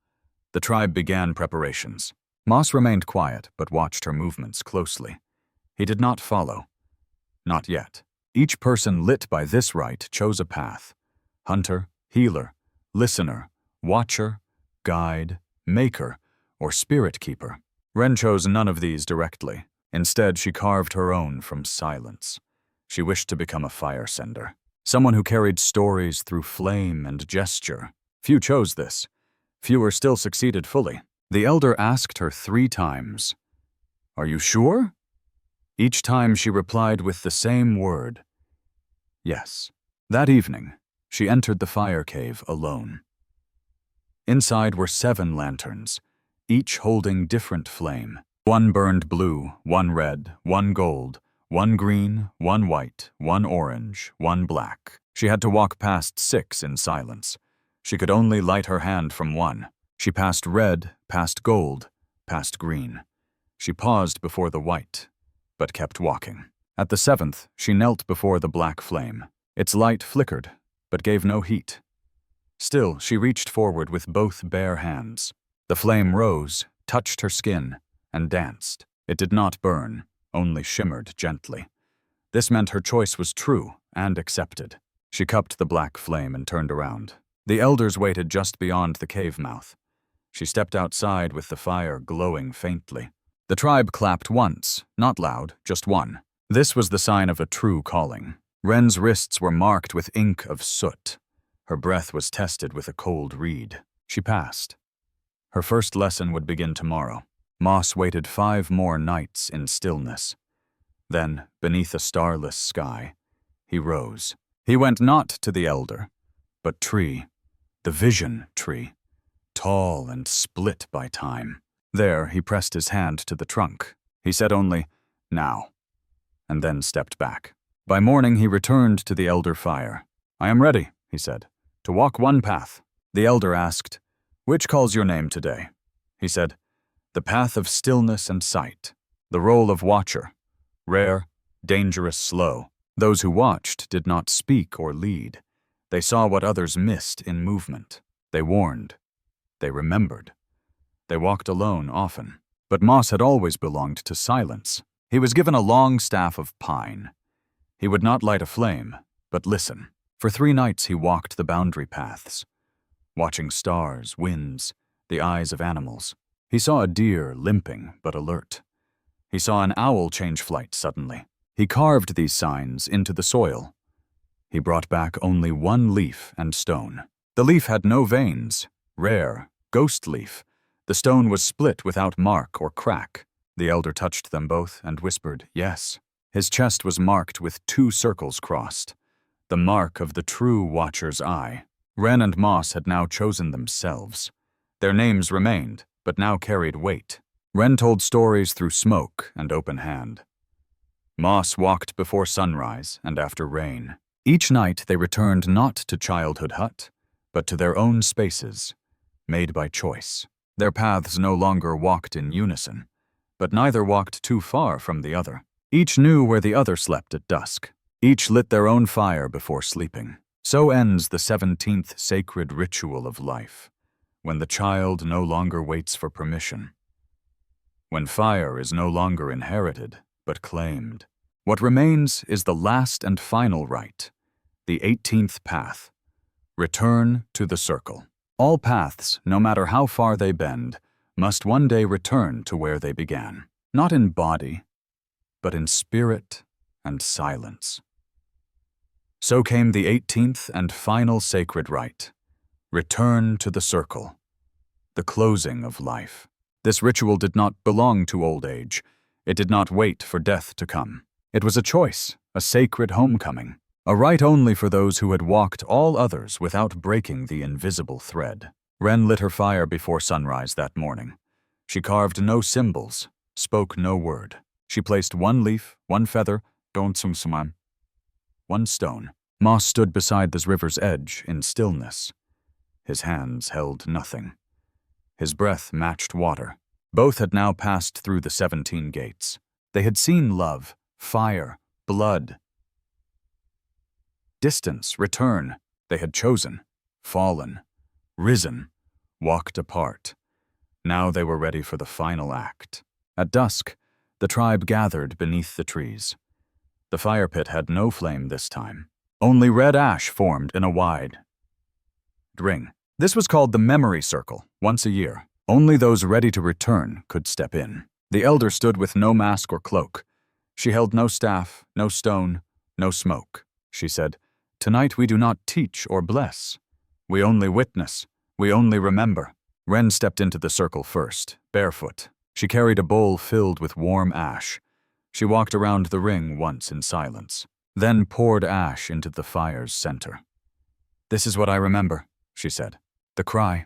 The tribe began preparations. Moss remained quiet, but watched her movements closely. He did not follow. Not yet. Each person lit by this rite chose a path. Hunter, healer, listener, watcher, guide, maker, or spirit keeper. Ren chose none of these directly. Instead, she carved her own from silence. She wished to become a fire sender. Someone who carried stories through flame and gesture. Few chose this. Fewer still succeeded fully. The elder asked her 3 times, Are you sure? Each time she replied with the same word, yes. That evening, she entered the fire cave alone. Inside were 7 lanterns, each holding different flame. One burned blue, one red, one gold, one green, one white, one orange, one black. She had to walk past 6 in silence. She could only light her hand from one. She passed red, past gold, past green. She paused before the white, but kept walking. At the 7th, she knelt before the black flame. Its light flickered, but gave no heat. Still, she reached forward with both bare hands. The flame rose, touched her skin, and danced. It did not burn, only shimmered gently. This meant her choice was true and accepted. She cupped the black flame and turned around. The elders waited just beyond the cave mouth. She stepped outside with the fire glowing faintly. The tribe clapped once, not loud, just one. This was the sign of a true calling. Ren's wrists were marked with ink of soot. Her breath was tested with a cold reed. She passed. Her first lesson would begin tomorrow. Moss waited 5 more nights in stillness. Then, beneath a starless sky, He rose. He went not to the elder, but tree, the vision tree, tall and split by time. There he pressed his hand to the trunk. He said only, "Now," and then stepped back. By morning he returned to the elder fire. "I am ready," he said, "to walk one path." The elder asked, "Which calls your name today?" He said, "The path of stillness and sight, the role of watcher, rare, dangerous, slow." Those who watched did not speak or lead. They saw what others missed in movement. They warned. They remembered. They walked alone often. But Moss had always belonged to silence. He was given a long staff of pine. He would not light a flame, but listen. For 3 nights he walked the boundary paths, watching stars, winds, the eyes of animals. He saw a deer limping but alert. He saw an owl change flight suddenly. He carved these signs into the soil. He brought back only 1 leaf and stone. The leaf had no veins, rare, ghost leaf. The stone was split without mark or crack. The elder touched them both and whispered, "Yes." His chest was marked with 2 circles crossed, the mark of the true watcher's eye. Wren and Moss had now chosen themselves. Their names remained, but now carried weight. Wren told stories through smoke and open hand. Moss walked before sunrise and after rain. Each night they returned not to childhood hut, but to their own spaces, made by choice. Their paths no longer walked in unison, but neither walked too far from the other. Each knew where the other slept at dusk. Each lit their own fire before sleeping. So ends the 17th sacred ritual of life, when the child no longer waits for permission. When fire is no longer inherited, but claimed. What remains is the last and final rite, the 18th path. Return to the circle. All paths, no matter how far they bend, must one day return to where they began. Not in body, but in spirit and silence. So came the 18th and final sacred rite. Return to the circle. The closing of life. This ritual did not belong to old age. It did not wait for death to come. It was a choice, a sacred homecoming, a rite only for those who had walked all others without breaking the invisible thread. Wren lit her fire before sunrise that morning. She carved no symbols, spoke no word. She placed 1 leaf, 1 feather, one stone. Moss stood beside this river's edge in stillness. His hands held nothing. His breath matched water. Both had now passed through the 17 gates. They had seen love, fire, blood, distance, return. They had chosen, fallen, risen, walked apart. Now they were ready for the final act. At dusk, the tribe gathered beneath the trees. The fire pit had no flame this time. Only red ash formed in a wide ring. This was called the memory circle, once a year. Only those ready to return could step in. The elder stood with no mask or cloak. She held no staff, no stone, no smoke. She said, "Tonight we do not teach or bless. We only witness. We only remember." Wren stepped into the circle first, barefoot. She carried a bowl filled with warm ash. She walked around the ring once in silence, then poured ash into the fire's center. "This is what I remember," she said. "The cry,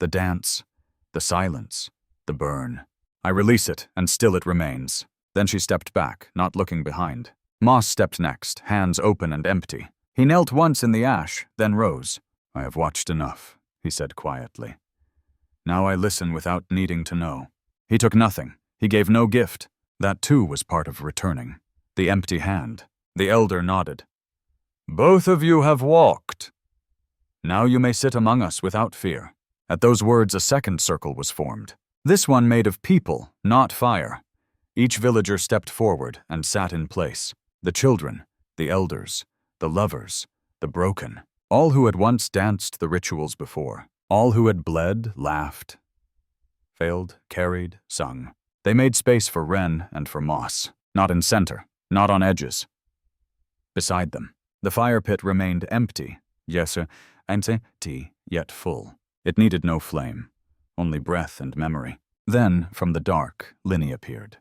the dance, the silence, the burn. I release it, and still it remains." Then she stepped back, not looking behind. Moss stepped next, hands open and empty. He knelt once in the ash, then rose. "I have watched enough," he said quietly. "Now I listen without needing to know." He took nothing. He gave no gift. That too was part of returning. The empty hand. The elder nodded. "Both of you have walked. Now you may sit among us without fear." At those words, a second circle was formed. This one made of people, not fire. Each villager stepped forward and sat in place. The children, the elders, the lovers, the broken, all who had once danced the rituals before, all who had bled, laughed, failed, carried, sung. They made space for Wren and for Moss, not in center, not on edges. Beside them, the fire pit remained empty, yes, empty, yet full. It needed no flame, only breath and memory. Then, from the dark, Linny appeared.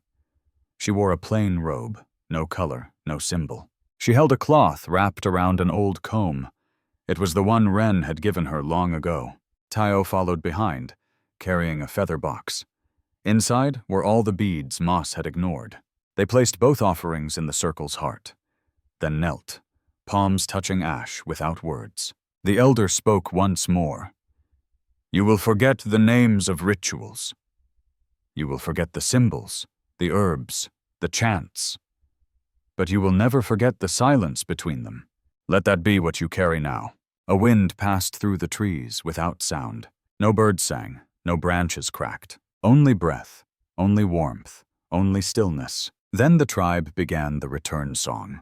She wore a plain robe, no color, no symbol. She held a cloth wrapped around an old comb. It was the one Ren had given her long ago. Tayo followed behind, carrying a feather box. Inside were all the beads Moss had ignored. They placed both offerings in the circle's heart, then knelt, palms touching ash without words. The elder spoke once more. You will forget the names of rituals. You will forget the symbols, the herbs, the chants. But you will never forget the silence between them. Let that be what you carry now. A wind passed through the trees without sound. No birds sang, no branches cracked. Only breath, only warmth, only stillness. Then the tribe began the return song.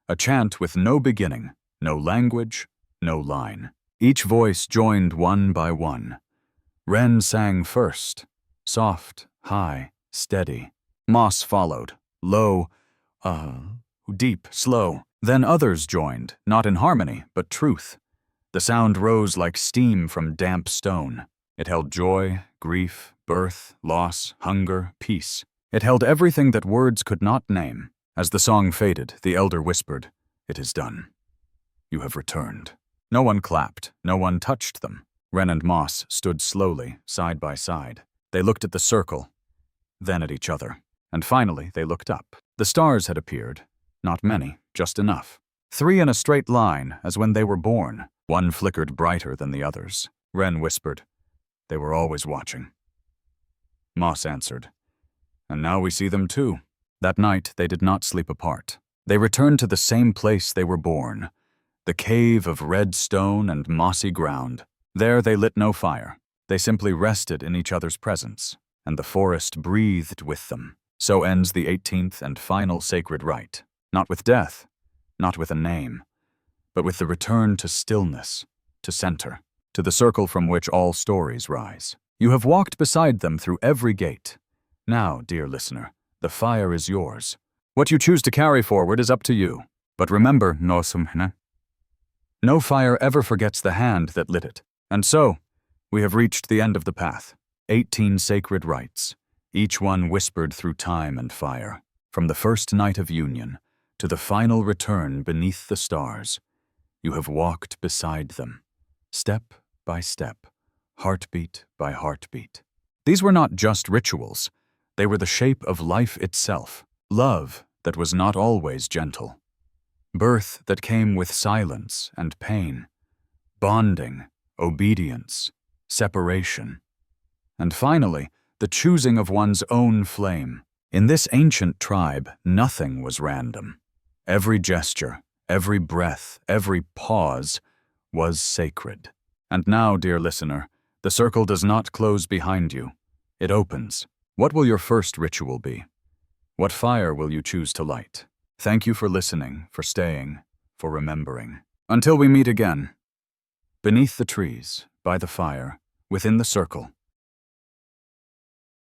A chant with no beginning, no language, no line. Each voice joined one by one. Ren sang first, soft, high, steady. Moss followed, low, deep, slow. Then others joined, not in harmony, but truth. The sound rose like steam from damp stone. It held joy, grief, birth, loss, hunger, peace. It held everything that words could not name. As the song faded, the elder whispered, "It is done. You have returned." No one clapped, no one touched them. Ren and Moss stood slowly, side by side. They looked at the circle, then at each other. And finally, they looked up. The stars had appeared. Not many, just enough. 3 in a straight line, as when they were born. One flickered brighter than the others. Ren whispered, "They were always watching." Moss answered, "And now we see them too." That night, they did not sleep apart. They returned to the same place they were born, the cave of red stone and mossy ground. There they lit no fire. They simply rested in each other's presence, and the forest breathed with them. So ends the 18th and final sacred rite. Not with death, not with a name, but with the return to stillness, to center, to the circle from which all stories rise. You have walked beside them through every gate. Now, dear listener, the fire is yours. What you choose to carry forward is up to you. But remember, no fire ever forgets the hand that lit it. And so, we have reached the end of the path. 18 sacred rites, each one whispered through time and fire, from the first night of union to the final return beneath the stars. You have walked beside them, step by step, heartbeat by heartbeat. These were not just rituals. They were the shape of life itself. Love that was not always gentle. Birth that came with silence and pain. Bonding, obedience, separation. And finally, the choosing of one's own flame. In this ancient tribe, nothing was random. Every gesture, every breath, every pause was sacred. And now, dear listener, the circle does not close behind you. It opens. What will your first ritual be? What fire will you choose to light? Thank you for listening, for staying, for remembering. Until we meet again. Beneath the trees, by the fire, within the circle,